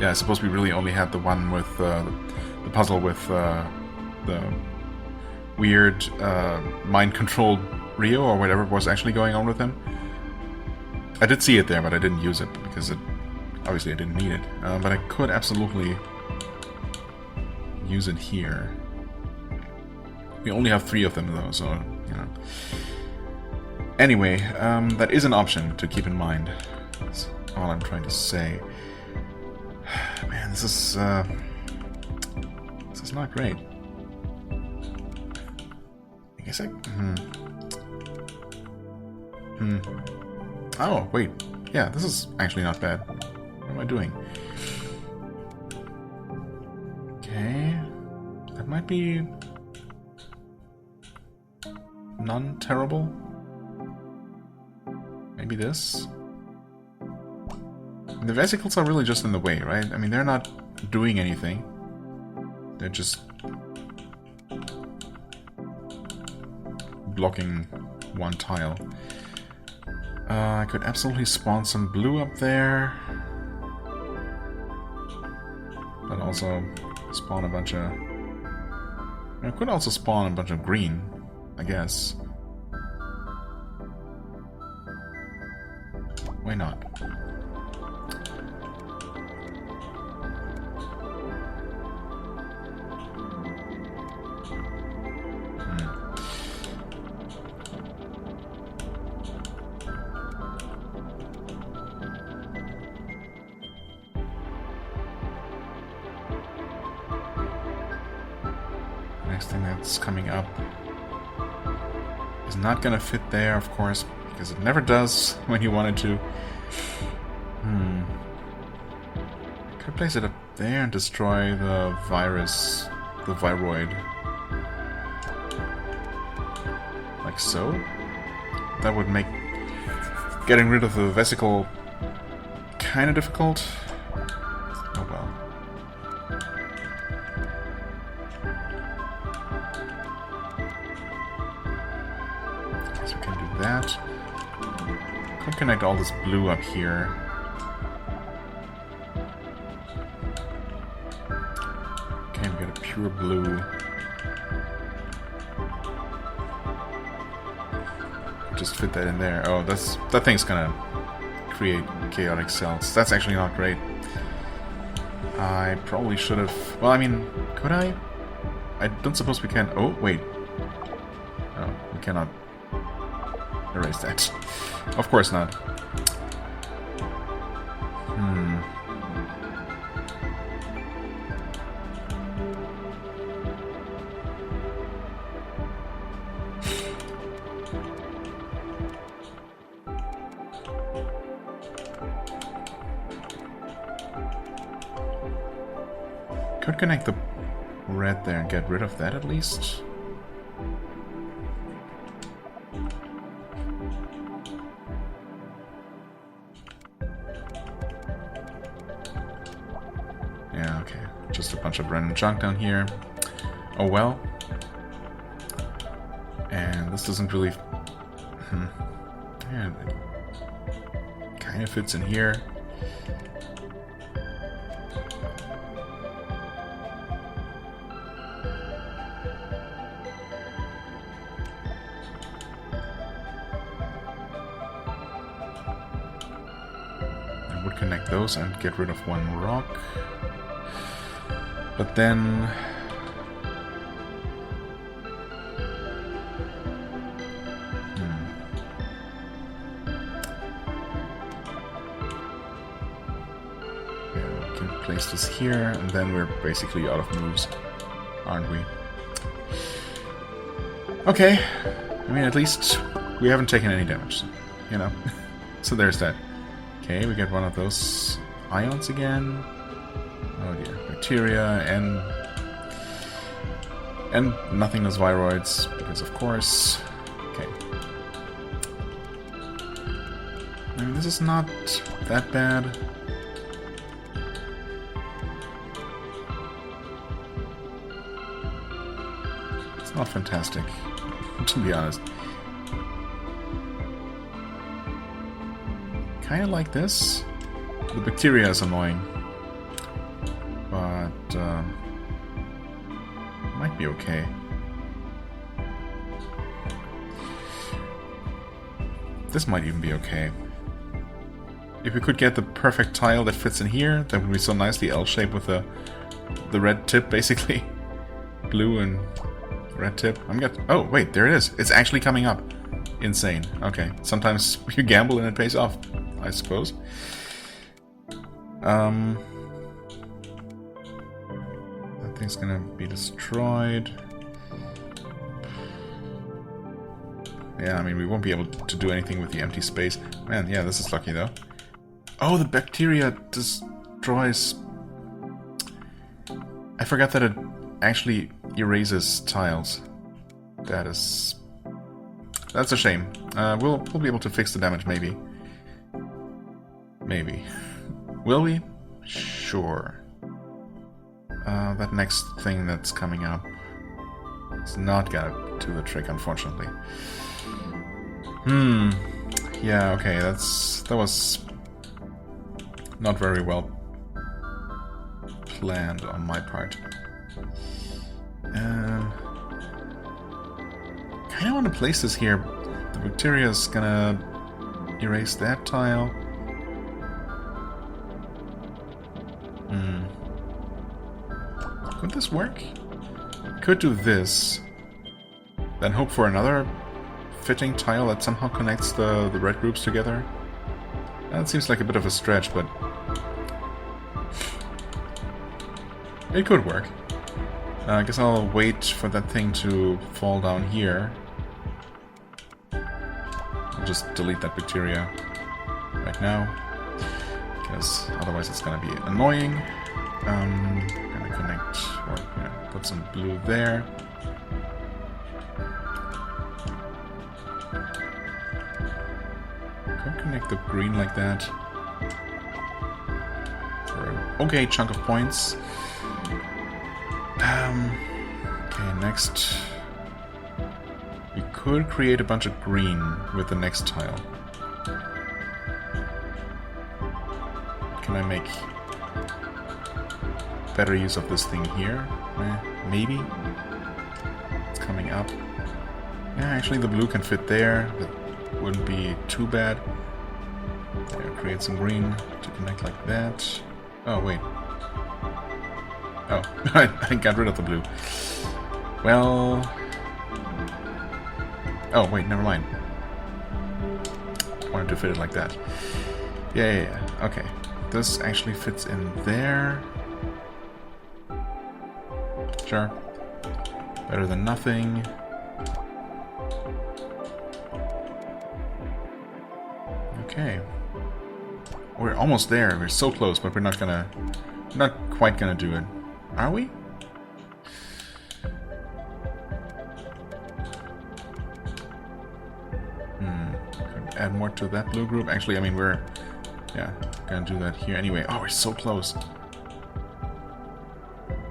yeah, I suppose we really only had the one with the puzzle with the weird mind-controlled Rio or whatever was actually going on with him. I did see it there, but I didn't use it because obviously I didn't need it. But I could absolutely use it here. We only have 3 of them though, so you know. Anyway, that is an option to keep in mind. That's all I'm trying to say. Man, this is not great. I guess Oh, wait. Yeah, this is actually not bad. What am I doing? Okay. That might be non-terrible. Maybe this? The vesicles are really just in the way, right? I mean, they're not doing anything. They're just blocking one tile. I could absolutely spawn some blue up there. But also spawn a bunch of... I could also spawn a bunch of green, I guess. Why not? Next thing that's coming up is not gonna fit there, of course, because it never does when you want it to. I could place it up there and destroy the virus, the viroid. Like so. That would make getting rid of the vesicle kind of difficult. Oh well. Guess we can do that. Could connect all this blue up here. Okay, we got a pure blue. Just fit that in there. Oh, that thing's gonna create chaotic cells. That's actually not great. I probably should have... Well, I mean, could I? I don't suppose we can... Oh, wait. Oh, we cannot erase that. Of course not. Could connect the red there and get rid of that at least. Yeah, okay. Just a bunch of random junk down here. Oh well. And this doesn't really... Yeah, it kind of fits in here. Connect those and get rid of one rock. But then... Yeah, we can place this here, and then we're basically out of moves, aren't we? Okay. I mean, at least we haven't taken any damage, you know? So there's that. Okay, we get one of those ions again. Oh dear, bacteria and nothingness viroids, because of course. Okay. I mean, this is not that bad. It's not fantastic, to be honest. Kind of like this. The bacteria is annoying, but might be okay. This might even be okay. If we could get the perfect tile that fits in here, that would be so nicely L-shaped with the red tip, basically. Blue and red tip. Oh, wait, there it is. It's actually coming up. Insane. Okay, sometimes you gamble and it pays off, I suppose. That thing's gonna be destroyed. Yeah, I mean, we won't be able to do anything with the empty space. Man, yeah, this is lucky, though. Oh, the bacteria destroys... I forgot that it actually erases tiles. That's a shame. We'll be able to fix the damage, maybe. Maybe. Will we? Sure. That next thing that's coming up is not gonna do the trick, unfortunately. Yeah, okay, that was not very well planned on my part. Kinda want to place this here. The bacteria is gonna erase that tile. Could this work? Could do this. Then hope for another fitting tile that somehow connects the red groups together. That seems like a bit of a stretch, but it could work. I guess I'll wait for that thing to fall down here. I'll just delete that bacteria right now, because otherwise it's gonna be annoying. Gonna connect, or put some blue there. Could connect the green like that. For an okay chunk of points. Okay, next. We could create a bunch of green with the next tile. Can I make better use of this thing here? Maybe? It's coming up. Yeah, actually the blue can fit there. That wouldn't be too bad. There, create some green to connect like that. Oh, wait. Oh, I got rid of the blue. Well... Oh, wait, never mind. I wanted to fit it like that. Yeah. Okay. This actually fits in there. Sure. Better than nothing. Okay. We're almost there. We're so close, but we're not quite gonna do it. Are we? Could add more to that blue group. Actually, I mean, we're gonna do that here anyway. Oh, we're so close.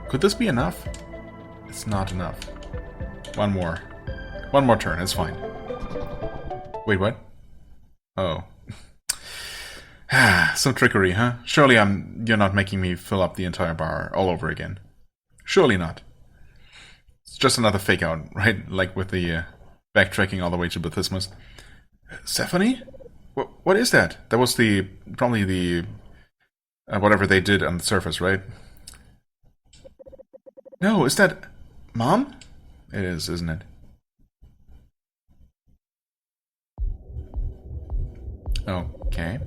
Could this be enough? It's not enough. One more turn. It's fine. Wait, what? Oh. Some trickery, huh? Surely you're not making me fill up the entire bar all over again. Surely not. It's just another fake out, right? Like with the backtracking all the way to Bathismus. Sephonie? What is that? That was probably the whatever they did on the surface, right? No, is that Mom? It is, isn't it? Okay.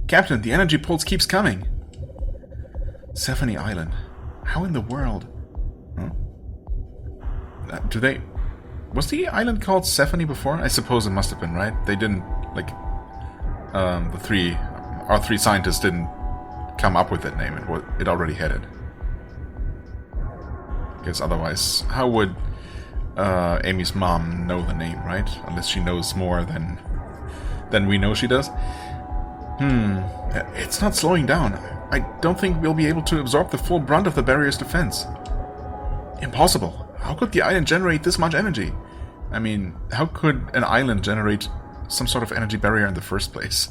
Captain, the energy pulse keeps coming. Sephonie Island. How in the world? Huh? Was the island called Sephonie before? I suppose it must have been, right? They didn't, like, our three scientists didn't come up with that name. It already had it. Because otherwise, how would Amy's mom know the name, right? Unless she knows more than we know she does. It's not slowing down. I don't think we'll be able to absorb the full brunt of the barrier's defense. Impossible. How could the island generate this much energy? I mean, how could an island generate some sort of energy barrier in the first place?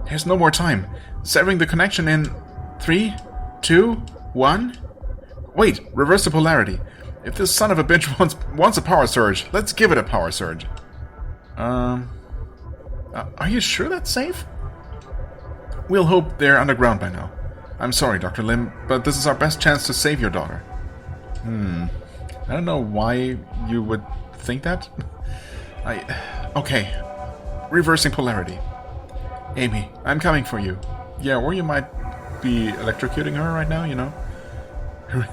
There's no more time. Severing the connection in 3, 2, 1. Wait, reverse the polarity. If this son of a bitch wants a power surge, let's give it a power surge. Are you sure that's safe? We'll hope they're underground by now. I'm sorry, Dr. Lim, but this is our best chance to save your daughter. I don't know why you would think that. Okay. Reversing polarity. Amy, I'm coming for you. Yeah, or you might be electrocuting her right now, you know?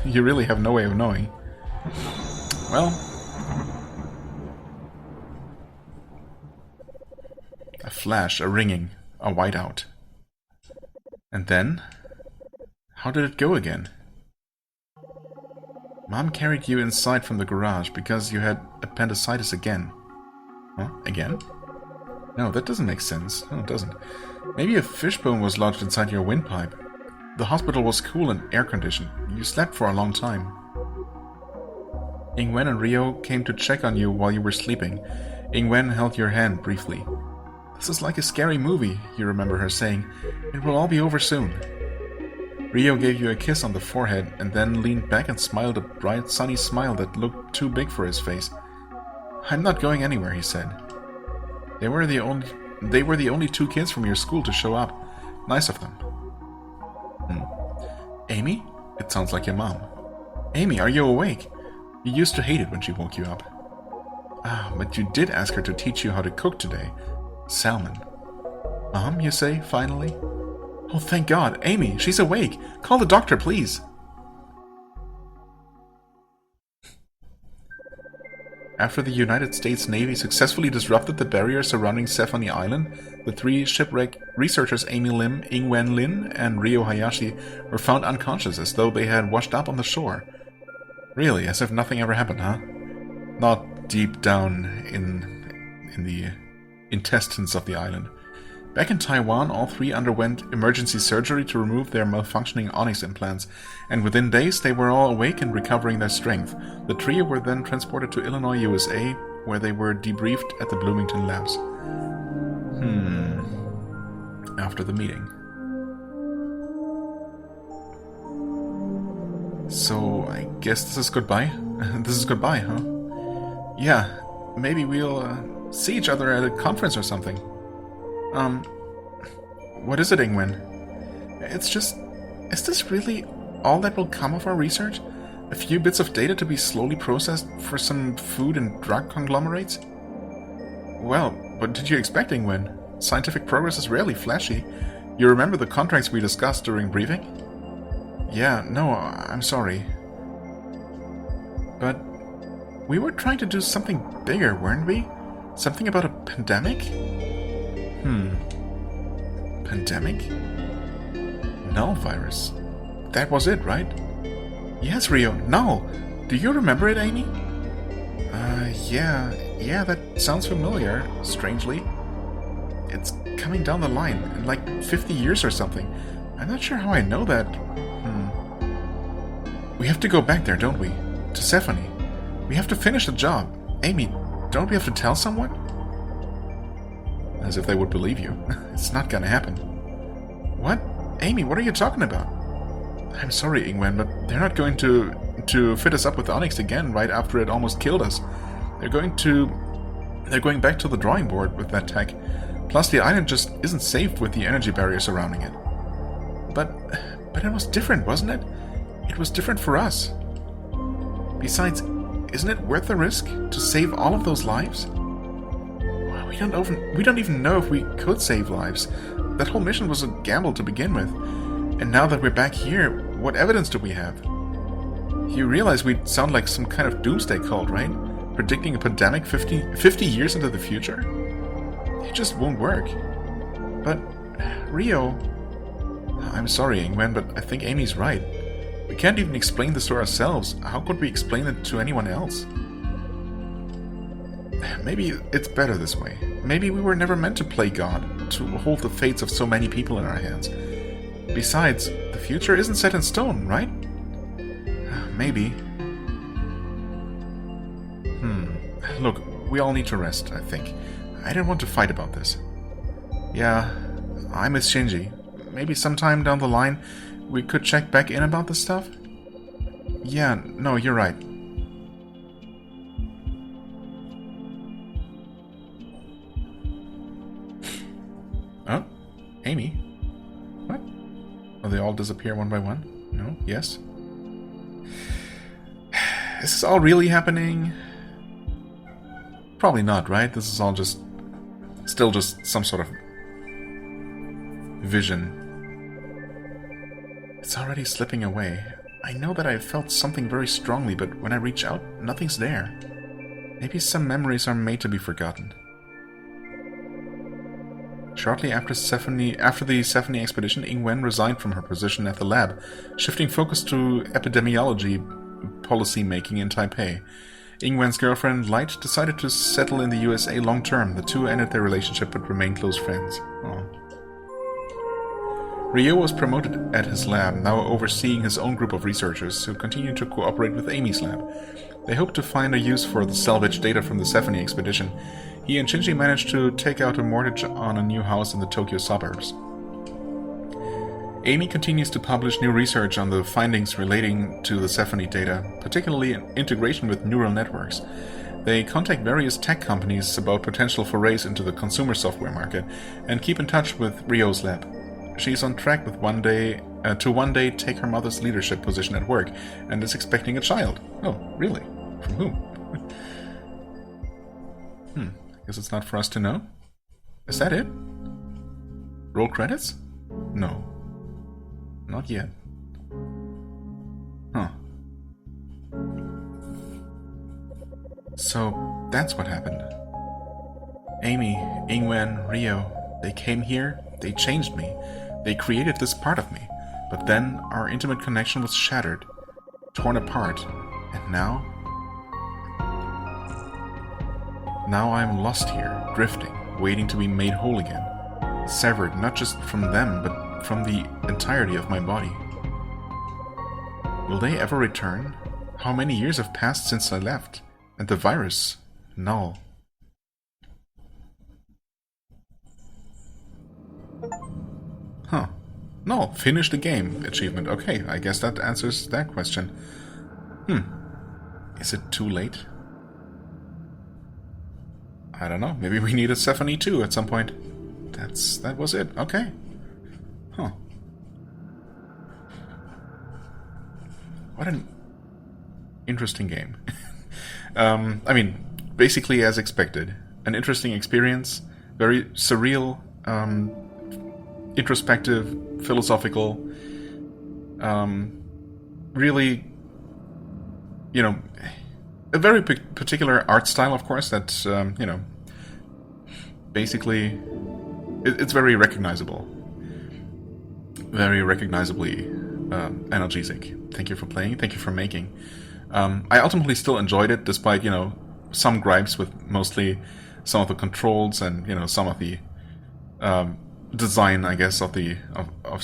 You really have no way of knowing. Well... a flash, a ringing, a whiteout. And then... how did it go again? Mom carried you inside from the garage because you had appendicitis again. Huh? Again? No, that doesn't make sense. No, it doesn't. Maybe a fishbone was lodged inside your windpipe. The hospital was cool and air-conditioned. You slept for a long time. Ingwen and Rio came to check on you while you were sleeping. Ingwen held your hand briefly. This is like a scary movie, you remember her saying. It will all be over soon. Rio gave you a kiss on the forehead and then leaned back and smiled a bright, sunny smile that looked too big for his face. I'm not going anywhere, he said. They were the only two kids from your school to show up. Nice of them. Amy? It sounds like your mom. Amy, are you awake? You used to hate it when she woke you up. Ah, but you did ask her to teach you how to cook today. Salmon. Mom, you say, finally? Oh, thank God. Amy, she's awake. Call the doctor, please. After the United States Navy successfully disrupted the barrier surrounding Sephonie Island, the three shipwreck researchers Amy Lim, Ingwen Lin, and Ryo Hayashi were found unconscious as though they had washed up on the shore. Really, as if nothing ever happened, huh? Not deep down in the intestines of the island. Back in Taiwan, all three underwent emergency surgery to remove their malfunctioning onyx implants, and within days they were all awake and recovering their strength. The trio were then transported to Illinois, USA, where they were debriefed at the Bloomington labs. After the meeting. So, I guess this is goodbye? This is goodbye, huh? Yeah, maybe we'll see each other at a conference or something. What is it, Ingwen? It's just... is this really all that will come of our research? A few bits of data to be slowly processed for some food and drug conglomerates? Well, what did you expect, Ingwen? Scientific progress is rarely flashy. You remember the contracts we discussed during briefing? Yeah, no, I'm sorry. But we were trying to do something bigger, weren't we? Something about a pandemic? Pandemic? Null virus. That was it, right? Yes, Rio, Null. Do you remember it, Amy? Yeah, that sounds familiar, strangely. It's coming down the line, in like 50 years or something. I'm not sure how I know that. We have to go back there, don't we? To Sephonie. We have to finish the job. Amy, don't we have to tell someone? As if they would believe you. It's not gonna happen. What? Amy, what are you talking about? I'm sorry, Ingwen, but they're not going to fit us up with Onyx again right after it almost killed us. They're going back to the drawing board with that tech. Plus, the island just isn't safe with the energy barrier surrounding it. But it was different, wasn't it? It was different for us. Besides, isn't it worth the risk to save all of those lives? We don't even know if we could save lives. That whole mission was a gamble to begin with. And now that we're back here, what evidence do we have? You realize we sound like some kind of doomsday cult, right? Predicting a pandemic 50 years into the future? It just won't work. But, Rio... I'm sorry, Ingwen, but I think Amy's right. We can't even explain this to ourselves. How could we explain it to anyone else? Maybe it's better this way. Maybe we were never meant to play God, to hold the fates of so many people in our hands. Besides, the future isn't set in stone, right? Maybe. Look, we all need to rest, I think. I don't want to fight about this. Yeah, I miss Shinji. Maybe sometime down the line, we could check back in about this stuff? Yeah, no, you're right. Amy? What? Will they all disappear one by one? No? Yes? Is this all really happening? Probably not, right? This is all just... still just some sort of... vision. It's already slipping away. I know that I felt something very strongly, but when I reach out, nothing's there. Maybe some memories are made to be forgotten. Shortly after the Sephonie expedition, Ingwen resigned from her position at the lab, shifting focus to epidemiology policy making in Taipei. Ingwen's girlfriend, Light, decided to settle in the USA long-term. The two ended their relationship but remained close friends. Oh. Ryo was promoted at his lab, now overseeing his own group of researchers who continue to cooperate with Amy's lab. They hope to find a use for the salvaged data from the Sephonie expedition. He and Shinji managed to take out a mortgage on a new house in the Tokyo suburbs. Amy continues to publish new research on the findings relating to the Sephonie data, particularly in integration with neural networks. They contact various tech companies about potential forays into the consumer software market and keep in touch with Ryo's lab. She is on track with one day take her mother's leadership position at work and is expecting a child. Oh, really? From whom? Guess it's not for us to know. Is that it? Roll credits? No. Not yet. Huh. So, that's what happened. Amy, Ingwen, Ryo, they came here, they changed me, they created this part of me, but then our intimate connection was shattered, torn apart, and now I'm lost here, drifting, waiting to be made whole again, severed not just from them, but from the entirety of my body. Will they ever return? How many years have passed since I left? And the virus, NULL. Huh. No, finish the game achievement. Okay, I guess that answers that question. Is it too late? I don't know. Maybe we need a Sephonie 2 at some point. That was it. Okay. Huh. What an interesting game. I mean, basically as expected. An interesting experience. Very surreal. Introspective, philosophical, really, you know, a very particular art style, of course, that, you know, basically, it's very recognizable. Very recognizably analgesic. Thank you for playing, thank you for making. I ultimately still enjoyed it, despite, you know, some gripes with mostly some of the controls and, you know, some of the design, I guess, of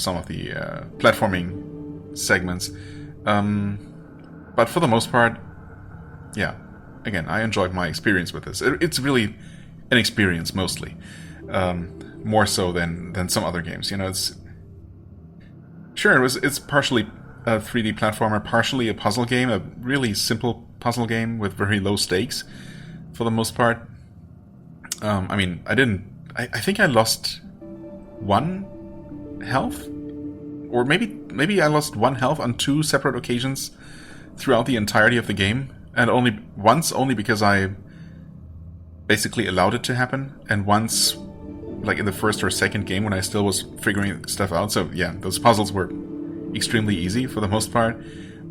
some of the platforming segments. But for the most part, yeah, again, I enjoyed my experience with this. It's really an experience, mostly. More so than some other games. You know, it's partially a 3D platformer, partially a puzzle game, a really simple puzzle game with very low stakes, for the most part. I mean, I think I lost 1 health, or maybe I lost 1 health on 2 separate occasions throughout the entirety of the game, and only because I basically allowed it to happen, and once, like in the first or second game when I still was figuring stuff out. So yeah, those puzzles were extremely easy for the most part,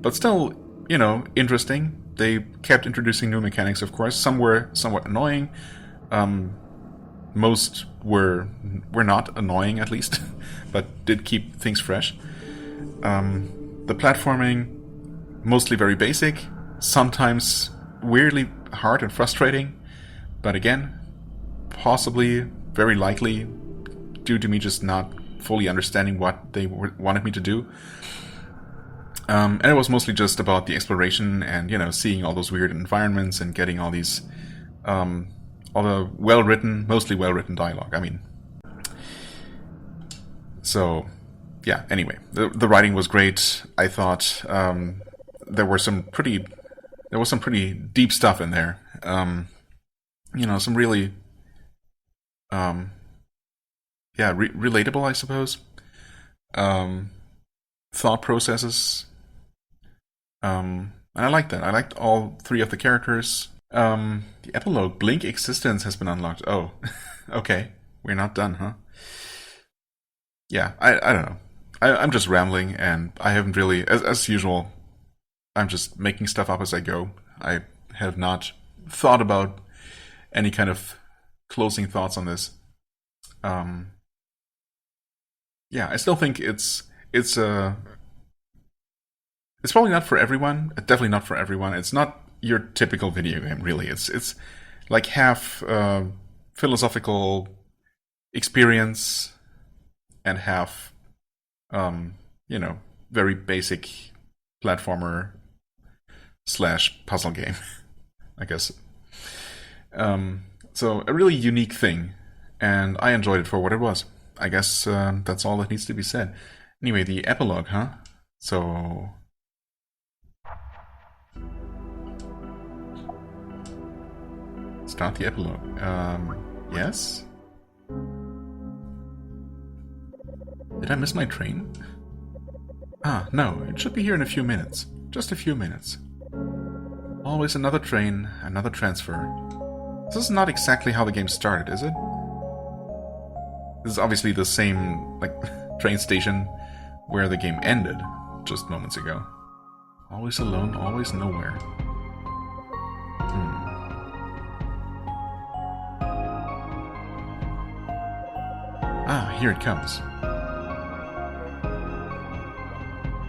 but still, you know, interesting. They kept introducing new mechanics, of course. Some were somewhat annoying. Most were not annoying, at least, but did keep things fresh. The platforming, mostly very basic, sometimes weirdly hard and frustrating, but again, possibly, very likely, due to me just not fully understanding what they wanted me to do. And it was mostly just about the exploration and, you know, seeing all those weird environments and getting all these... all the mostly well-written dialogue. I mean, so yeah. Anyway, the writing was great. I thought there was some pretty deep stuff in there. You know, some really, yeah, relatable, I suppose. Thought processes. And I liked that. I liked all three of the characters. The epilogue, Blink Existence, has been unlocked. Oh, okay. We're not done, huh? Yeah, I don't know. I'm just rambling, and I haven't really, as usual, I'm just making stuff up as I go. I have not thought about any kind of closing thoughts on this. Yeah, I still think it's probably not for everyone. Definitely not for everyone. It's not your typical video game, really. It's like half philosophical experience and half, very basic platformer / puzzle game, I guess. So a really unique thing, and I enjoyed it for what it was. I guess that's all that needs to be said. Anyway, the epilogue, huh? So start the epilogue. Yes? Did I miss my train? Ah, no, it should be here in a few minutes. Just a few minutes. Always another train, another transfer. This is not exactly how the game started, is it? This is obviously the same, train station where the game ended just moments ago. Always alone, always nowhere. Ah, here it comes.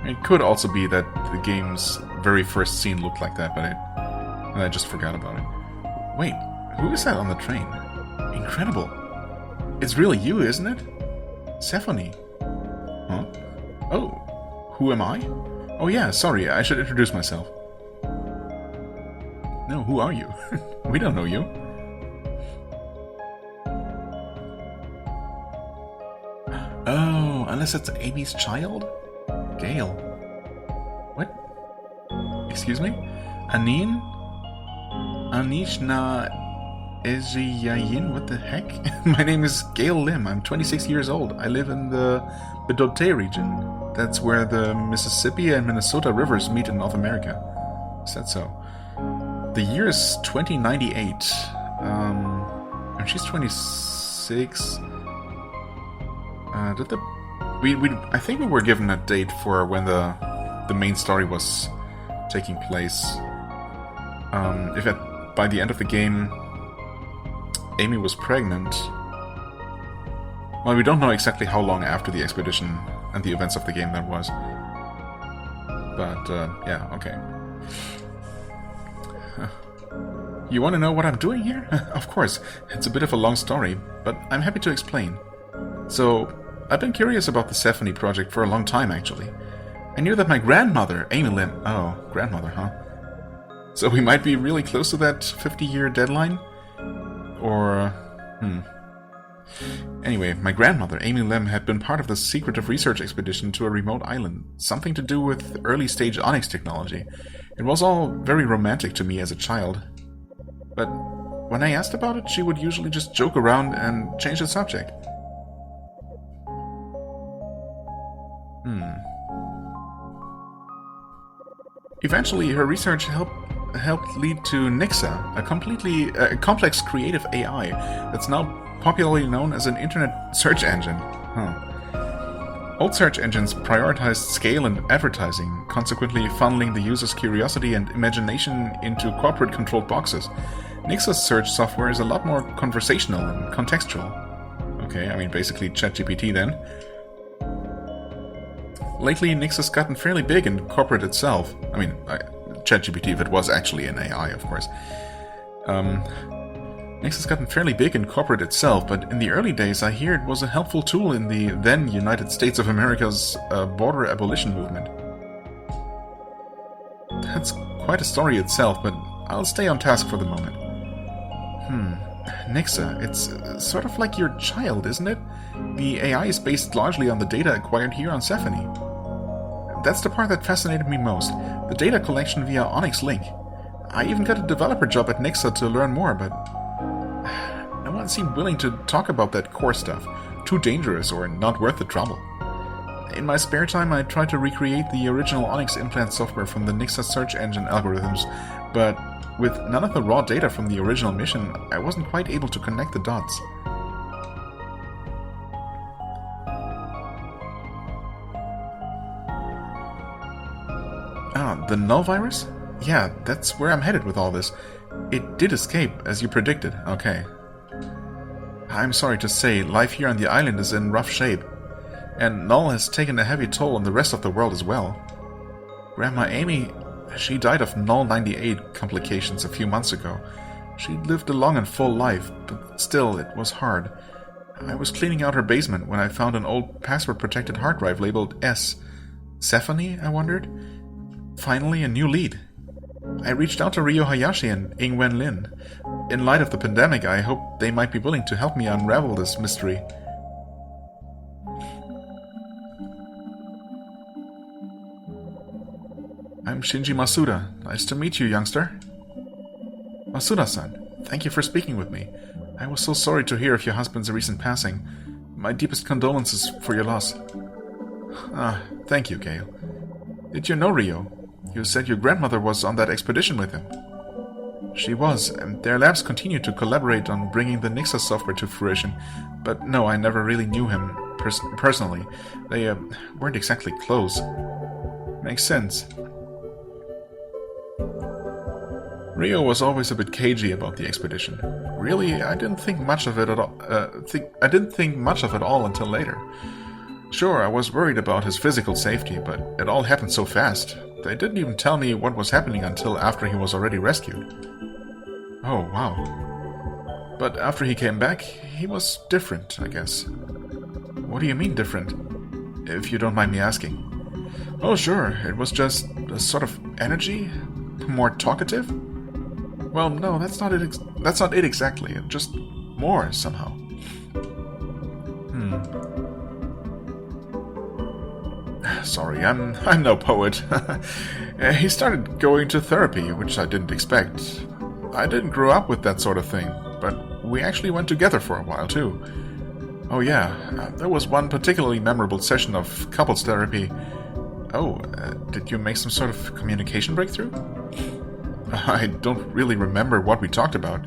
It could also be that the game's very first scene looked like that, but I just forgot about it. Wait, who is that on the train? Incredible. It's really you, isn't it? Sephonie. Huh? Oh, who am I? Oh yeah, sorry, I should introduce myself. No, who are you? We don't know you. Oh, unless it's Amy's child? Gale. What? Excuse me? Anine? Anishna Ejiyayin? What the heck? My name is Gale Lim. I'm 26 years old. I live in the Bidote region. That's where the Mississippi and Minnesota rivers meet in North America. Is that so? The year is 2098. And she's 26. I think we were given a date for when the main story was taking place. By the end of the game, Amy was pregnant. Well, we don't know exactly how long after the expedition and the events of the game that was. But, yeah, okay. You want to know what I'm doing here? Of course, it's a bit of a long story, but I'm happy to explain. So, I've been curious about the Sephonie project for a long time, actually. I knew that my grandmother, Amy Lim... Oh, grandmother, huh? So we might be really close to that 50-year deadline? Or... Anyway, my grandmother, Amy Lim, had been part of the secretive research expedition to a remote island. Something to do with early-stage onyx technology. It was all very romantic to me as a child. But when I asked about it, she would usually just joke around and change the subject. Eventually, her research helped lead to Nixa, a complex creative AI that's now popularly known as an internet search engine. Old search engines prioritized scale and advertising, consequently funneling the user's curiosity and imagination into corporate-controlled boxes. Nixa's search software is a lot more conversational and contextual. Okay, I mean basically ChatGPT then. Lately, Nixa's gotten fairly big in corporate itself. I mean, ChatGPT if it was actually an AI, of course. Nixa's gotten fairly big in corporate itself, but in the early days I hear it was a helpful tool in the then United States of America's border abolition movement. That's quite a story itself, but I'll stay on task for the moment. Nixa, it's sort of like your child, isn't it? The AI is based largely on the data acquired here on Sephonie. That's the part that fascinated me most, the data collection via Onyx Link. I even got a developer job at Nixa to learn more, but no one seemed willing to talk about that core stuff, too dangerous or not worth the trouble. In my spare time, I tried to recreate the original Onyx implant software from the Nixa search engine algorithms, but with none of the raw data from the original mission, I wasn't quite able to connect the dots. Ah, the null virus? Yeah, that's where I'm headed with all this. It did escape, as you predicted. Okay. I'm sorry to say, life here on the island is in rough shape. And Null has taken a heavy toll on the rest of the world as well. Grandma Amy, she died of Null 98 complications a few months ago. She lived a long and full life, but still, it was hard. I was cleaning out her basement when I found an old password-protected hard drive labeled S. Sephonie, I wondered? Finally, a new lead. I reached out to Ryo Hayashi and Ingwen Lin. In light of the pandemic, I hope they might be willing to help me unravel this mystery. I'm Shinji Masuda. Nice to meet you, youngster. Masuda-san, thank you for speaking with me. I was so sorry to hear of your husband's recent passing. My deepest condolences for your loss. Ah, thank you, Gale. Did you know Ryo? You said your grandmother was on that expedition with him. She was, and their labs continue to collaborate on bringing the Nixa software to fruition. But no, I never really knew him personally. They weren't exactly close. Makes sense. Ryo was always a bit cagey about the expedition. Really, I didn't think much of it at all. I didn't think much of it all until later. Sure, I was worried about his physical safety, but it all happened so fast. They didn't even tell me what was happening until after he was already rescued. Oh, wow. But after he came back, he was different, I guess. What do you mean different? If you don't mind me asking. Oh, sure, it was just a sort of energy? More talkative? Well, no, that's not it exactly. Just more, somehow. Sorry, I'm no poet. He started going to therapy, which I didn't expect. I didn't grow up with that sort of thing, but we actually went together for a while, too. Oh yeah, there was one particularly memorable session of couples therapy. Oh, did you make some sort of communication breakthrough? I don't really remember what we talked about.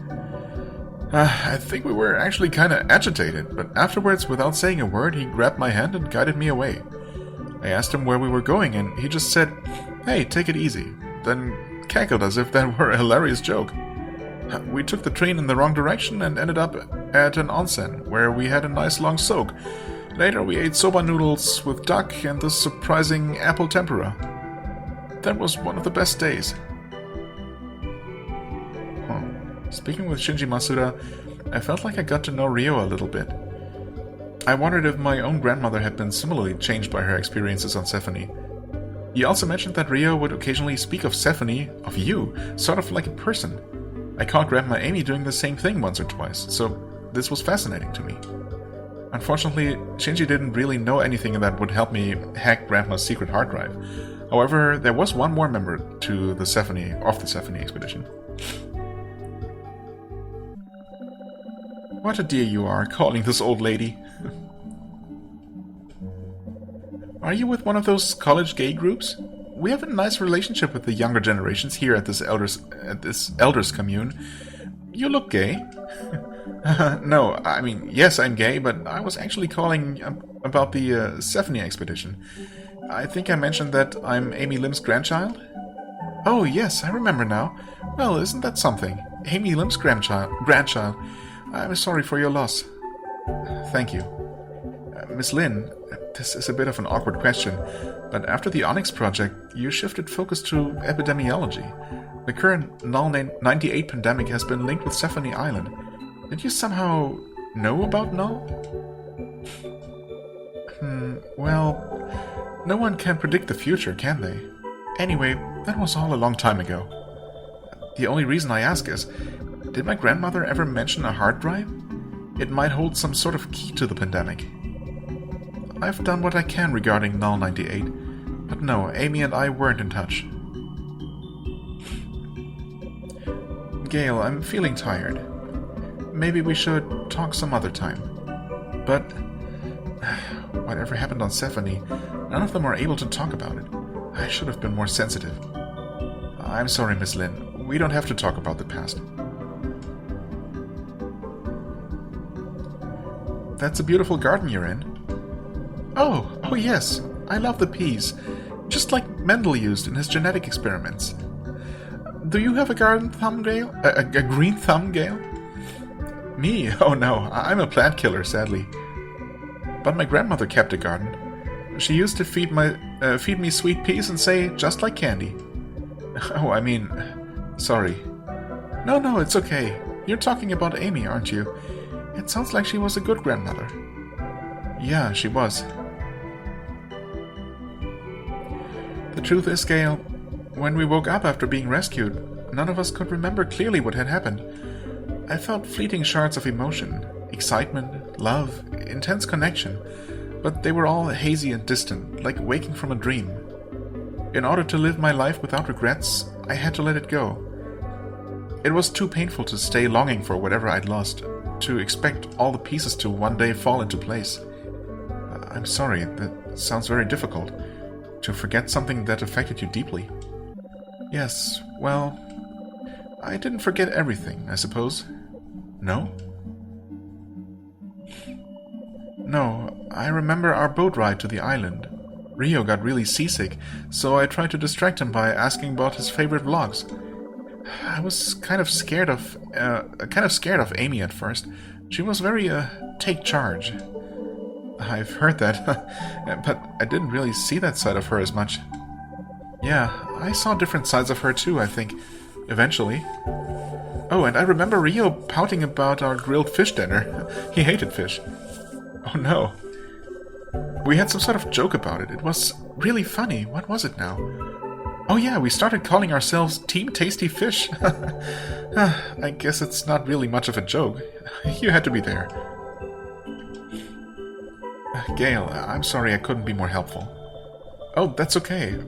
I think we were actually kinda agitated, but afterwards, without saying a word, he grabbed my hand and guided me away. I asked him where we were going, and he just said, "Hey, take it easy," then cackled as if that were a hilarious joke. We took the train in the wrong direction and ended up at an onsen, where we had a nice long soak. Later we ate soba noodles with duck and the surprising apple tempura. That was one of the best days. Speaking with Shinji Masuda, I felt like I got to know Ryo a little bit. I wondered if my own grandmother had been similarly changed by her experiences on Sephonie. He also mentioned that Ryo would occasionally speak of Sephonie, of you, sort of like a person. I caught Grandma Amy doing the same thing once or twice, so this was fascinating to me. Unfortunately, Shinji didn't really know anything that would help me hack Grandma's secret hard drive. However, there was one more member to the Sephonie expedition. What a dear you are, calling this old lady. Are you with one of those college gay groups? We have a nice relationship with the younger generations here at this elders commune. You look gay. No, I mean, yes, I'm gay, but I was actually calling about the Sephonie expedition. I think I mentioned that I'm Amy Lim's grandchild? Oh, yes, I remember now. Well, isn't that something? Amy Lim's grandchild. I'm sorry for your loss. Thank you. Miss Lin, this is a bit of an awkward question, but after the Onyx project, you shifted focus to epidemiology. The current NULL 98 pandemic has been linked with Sephonie Island. Did you somehow know about NULL? Well, no one can predict the future, can they? Anyway, that was all a long time ago. The only reason I ask is, did my grandmother ever mention a hard drive? It might hold some sort of key to the pandemic. I've done what I can regarding NULL 98, but no, Amy and I weren't in touch. Gale, I'm feeling tired. Maybe we should talk some other time. But Whatever happened on Sephonie, none of them are able to talk about it. I should have been more sensitive. I'm sorry, Miss Lin. We don't have to talk about the past. That's a beautiful garden you're in. Oh yes. I love the peas. Just like Mendel used in his genetic experiments. Do you have a garden thumbnail? A green thumbnail? Me? Oh no, I'm a plant killer, sadly. But my grandmother kept a garden. She used to feed me sweet peas and say, just like candy. Oh, I mean, sorry. No, it's okay. You're talking about Amy, aren't you? It sounds like she was a good grandmother. Yeah, she was. The truth is, Gale, when we woke up after being rescued, none of us could remember clearly what had happened. I felt fleeting shards of emotion, excitement, love, intense connection, but they were all hazy and distant, like waking from a dream. In order to live my life without regrets, I had to let it go. It was too painful to stay longing for whatever I'd lost, to expect all the pieces to one day fall into place. I'm sorry, that sounds very difficult. To forget something that affected you deeply. Yes, well, I didn't forget everything, I suppose. No? No, I remember our boat ride to the island. Rio got really seasick, so I tried to distract him by asking about his favorite vlogs. I was kind of scared of Amy at first. She was very, take charge. I've heard that, but I didn't really see that side of her as much. Yeah, I saw different sides of her too, I think. Eventually. Oh, and I remember Rio pouting about our grilled fish dinner. He hated fish. Oh no. We had some sort of joke about it. It was really funny. What was it now? Oh yeah, we started calling ourselves Team Tasty Fish. I guess it's not really much of a joke. You had to be there. Gale, I'm sorry I couldn't be more helpful. Oh, that's okay.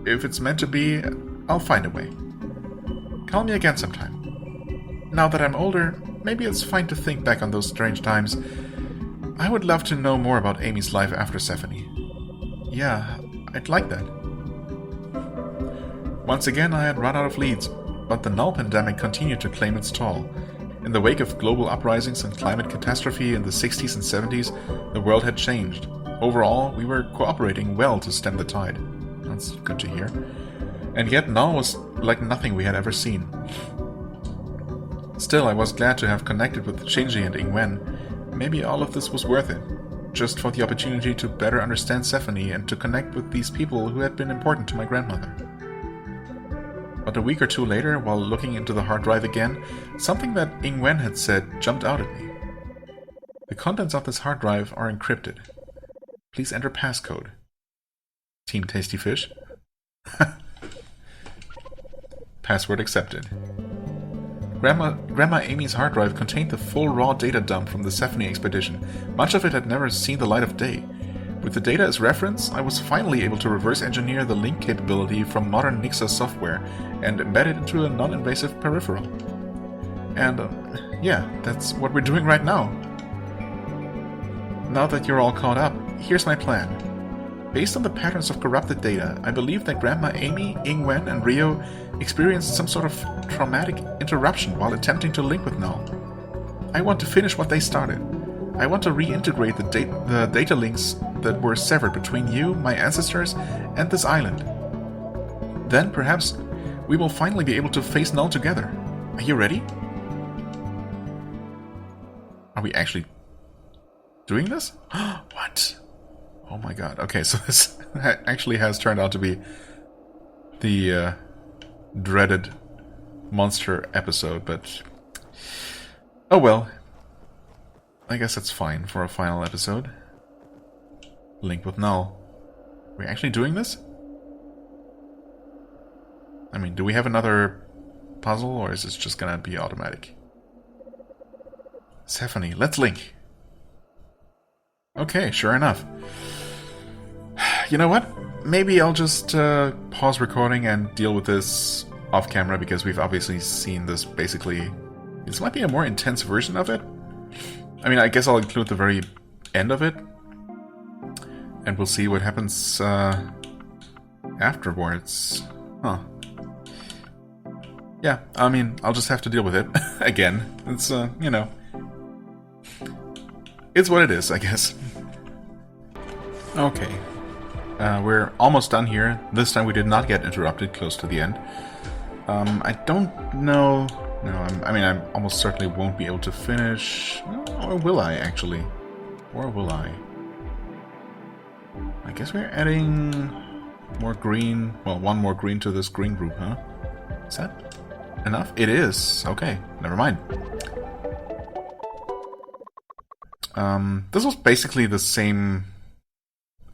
If it's meant to be, I'll find a way. Call me again sometime. Now that I'm older, maybe it's fine to think back on those strange times. I would love to know more about Amy's life after Sephonie. Yeah, I'd like that. Once again I had run out of leads, but the NULL pandemic continued to claim its toll. In the wake of global uprisings and climate catastrophe in the 60s and 70s, the world had changed. Overall, we were cooperating well to stem the tide. That's good to hear. And yet NULL was like nothing we had ever seen. Still, I was glad to have connected with Shinji and Ingwen. Maybe all of this was worth it, just for the opportunity to better understand Sephonie and to connect with these people who had been important to my grandmother. But a week or two later, while looking into the hard drive again, something that Ingwen had said jumped out at me. The contents of this hard drive are encrypted. Please enter passcode. Team Tasty Fish. Password accepted. Grandma Amy's hard drive contained the full raw data dump from the Sephonie expedition. Much of it had never seen the light of day. With the data as reference, I was finally able to reverse engineer the link capability from modern Nixa software and embed it into a non-invasive peripheral. And yeah, that's what we're doing right now. Now that you're all caught up, here's my plan. Based on the patterns of corrupted data, I believe that Grandma Amy, Ingwen, and Rio experienced some sort of traumatic interruption while attempting to link with NULL. I want to finish what they started. I want to reintegrate the data links that were severed between you, my ancestors, and this island. Then, perhaps, we will finally be able to face NULL together. Are you ready? Are we actually doing this? What? Oh my god. Okay, so this actually has turned out to be the dreaded monster episode, but oh well. I guess that's fine for a final episode. Link with NULL. Are we actually doing this? I mean, do we have another puzzle, or is this just gonna be automatic? Sephonie, let's link. Okay, sure enough. You know what? Maybe I'll just pause recording and deal with this off camera, because we've obviously seen this basically. This might be a more intense version of it. I mean, I guess I'll include the very end of it, And we'll see what happens afterwards. Huh. Yeah, I mean, I'll just have to deal with it. Again. It's, you know... It's what it is, I guess. Okay. We're almost done here. This time we did not get interrupted close to the end. I don't know... No, I mean, I almost certainly won't be able to finish... Or will I, actually? Or will I? I guess we're adding more green... Well, one more green to this green group, huh? Is that enough? It is. Okay, never mind. This was basically the same...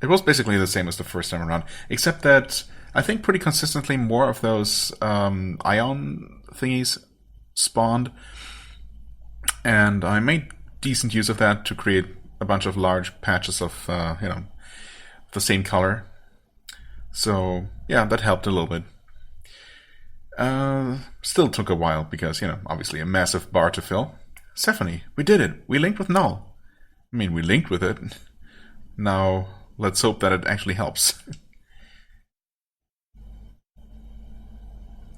It was basically the same as the first time around, except that I think pretty consistently more of those ion thingies spawned, and I made decent use of that to create a bunch of large patches of, you know, the same color. So, yeah, that helped a little bit. Still took a while because, you know, obviously a massive bar to fill. Sephonie, we did it! We linked with NULL. I mean, we linked with it. Now... Let's hope that it actually helps.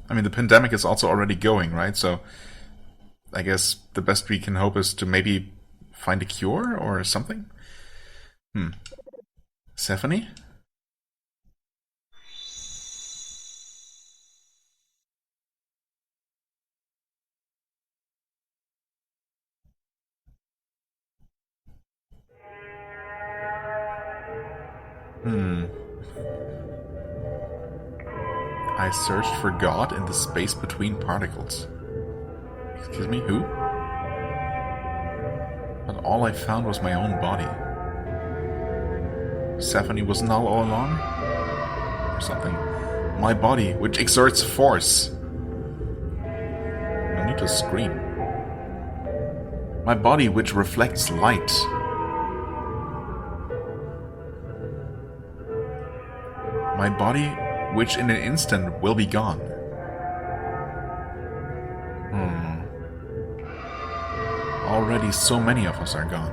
I mean, the pandemic is also already going, right? So, I guess the best we can hope is to maybe find a cure or something? Sephonie? I searched for God in the space between particles. Excuse me, who? But all I found was my own body. Sephonie was NULL all along? Or something. My body, which exerts force. No need to scream. My body, which reflects light. My body, which in an instant will be gone. Already so many of us are gone.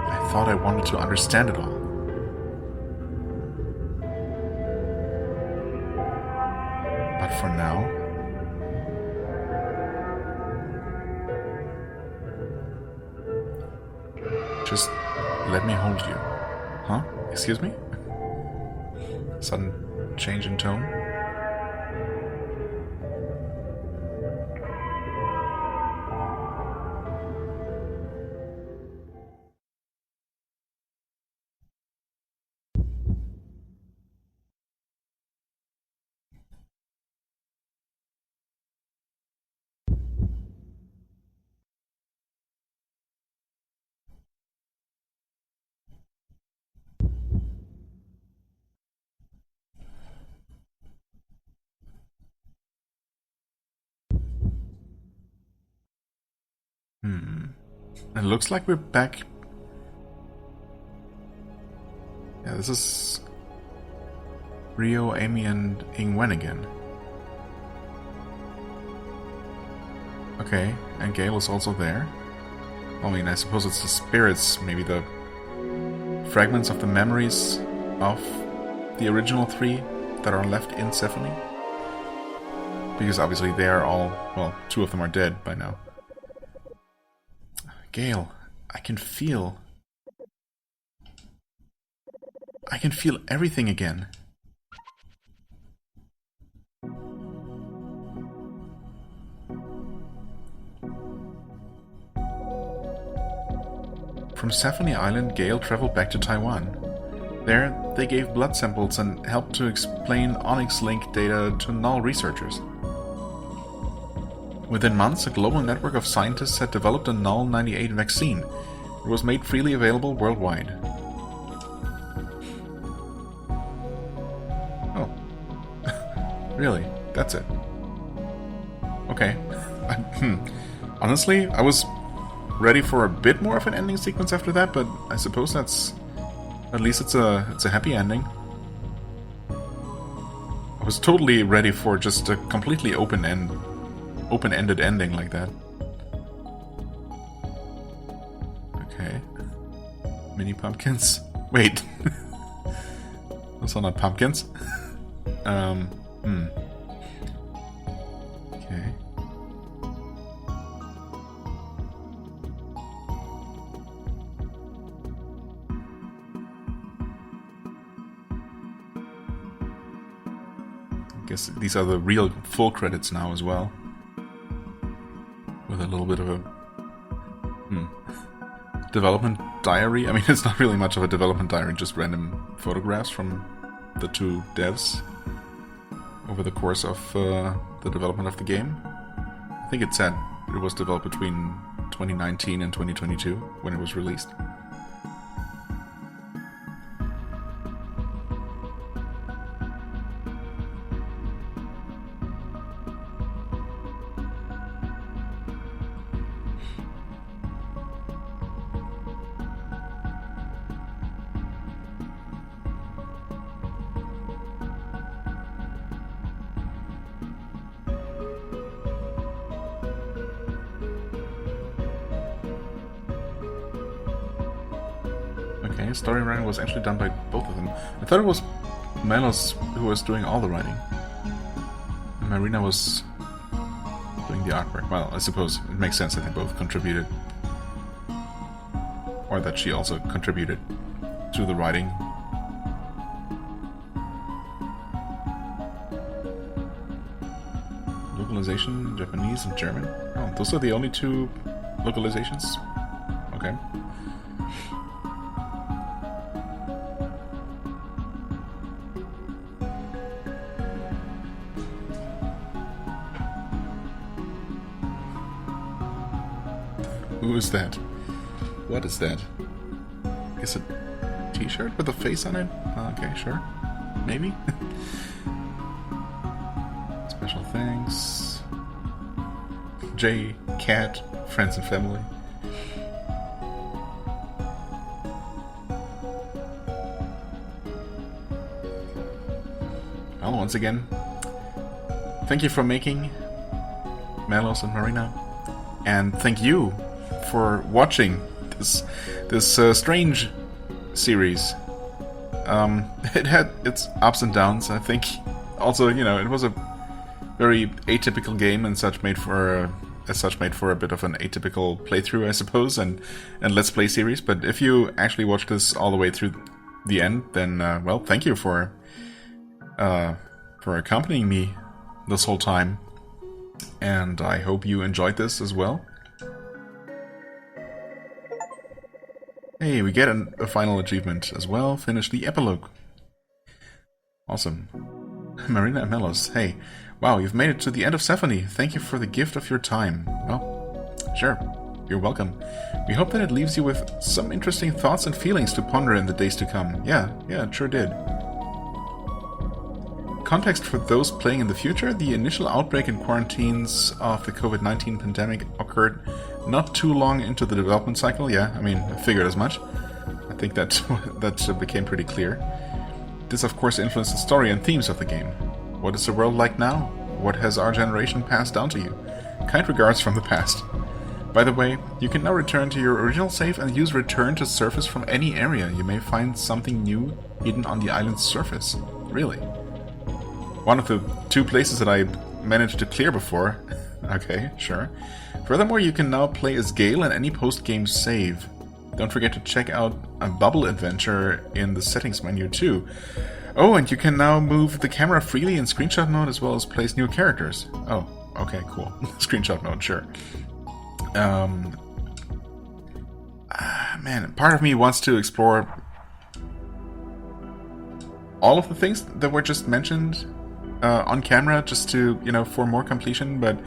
I thought I wanted to understand it all. But for now... Just let me hold you. Huh? Excuse me? Sudden change in tone? It looks like we're back. Yeah, this is Rio, Amy, and Ingwen again. Okay, and Gale is also there. I mean, I suppose it's the spirits, maybe the fragments of the memories of the original three that are left in Sephonie. Because obviously they are all, well, two of them are dead by now. Gale, I can feel everything again. From Sephonie Island, Gale traveled back to Taiwan. There, they gave blood samples and helped to explain Onyx Link data to NULL researchers. Within months, a global network of scientists had developed a NULL 98 vaccine. It was made freely available worldwide. Oh. Really? That's it. Okay. Honestly, I was ready for a bit more of an ending sequence after that, but I suppose that's... At least it's a happy ending. I was totally ready for just a completely open-ended ending like that. Mini pumpkins? Wait. Those are not pumpkins? Okay. I guess these are the real full credits now as well. With a little bit of a development diary. I mean, it's not really much of a development diary, just random photographs from the two devs over the course of the development of the game. I think it said it was developed between 2019 and 2022 when it was released. Okay, story writing was actually done by both of them. I thought it was Melos who was doing all the writing. Marina was doing the artwork. Well, I suppose it makes sense that they both contributed. Or that she also contributed to the writing. Localization, Japanese and German. Oh, those are the only two localizations? Okay. Who is that? What is that? Is it a t-shirt with a face on it? Okay, sure. Maybe? Special thanks. J, Cat, friends and family. Well, once again, thank you for making Melos and Marina. And thank you for watching this strange series. It had its ups and downs, I think. Also, you know, it was a very atypical game and such made for a bit of an atypical playthrough, I suppose, and let's play series. But if you actually watch this all the way through the end, then well, thank you for accompanying me this whole time, and I hope you enjoyed this as well. Hey, we get a final achievement as well. Finish the epilogue. Awesome. Marina and Melos, hey. Wow, you've made it to the end of Sephonie. Thank you for the gift of your time. Well, sure. You're welcome. We hope that it leaves you with some interesting thoughts and feelings to ponder in the days to come. Yeah, it sure did. Context for those playing in the future, the initial outbreak and quarantines of the COVID-19 pandemic occurred not too long into the development cycle. Yeah, I mean, I figured as much. I think that became pretty clear. This, of course, influenced the story and themes of the game. What is the world like now? What has our generation passed down to you? Kind regards from the past. By the way, you can now return to your original save and use return to surface from any area. You may find something new hidden on the island's surface. Really? One of the two places that I managed to clear before. Okay, sure. Furthermore, you can now play as Gale in any post-game save. Don't forget to check out a bubble adventure in the settings menu too. Oh, and you can now move the camera freely in screenshot mode as well as place new characters. Oh, okay, cool. Screenshot mode, sure. Man, part of me wants to explore all of the things that were just mentioned on camera, just to, you know, for more completion, but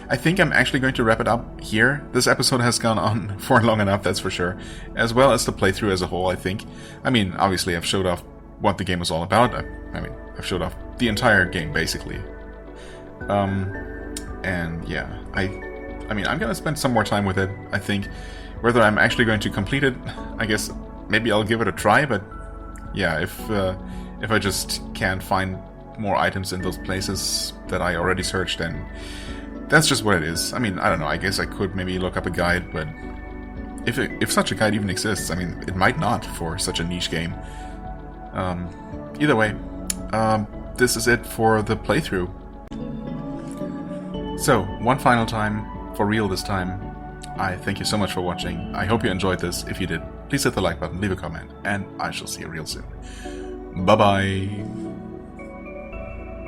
I think I'm actually going to wrap it up here. This episode has gone on for long enough, that's for sure, as well as the playthrough as a whole, I think. I mean, obviously I've showed off what the game was all about. I mean, I've showed off the entire game, basically. And yeah, I mean, I'm gonna spend some more time with it, I think. Whether I'm actually going to complete it, I guess maybe I'll give it a try, but yeah, if I just can't find more items in those places that I already searched, then that's just what it is. I mean, I don't know, I guess I could maybe look up a guide, but if such a guide even exists. I mean, it might not for such a niche game. Either way, this is it for the playthrough. So, one final time, for real this time, I thank you so much for watching. I hope you enjoyed this. If you did, please hit the like button, leave a comment, and I shall see you real soon. Bye-bye!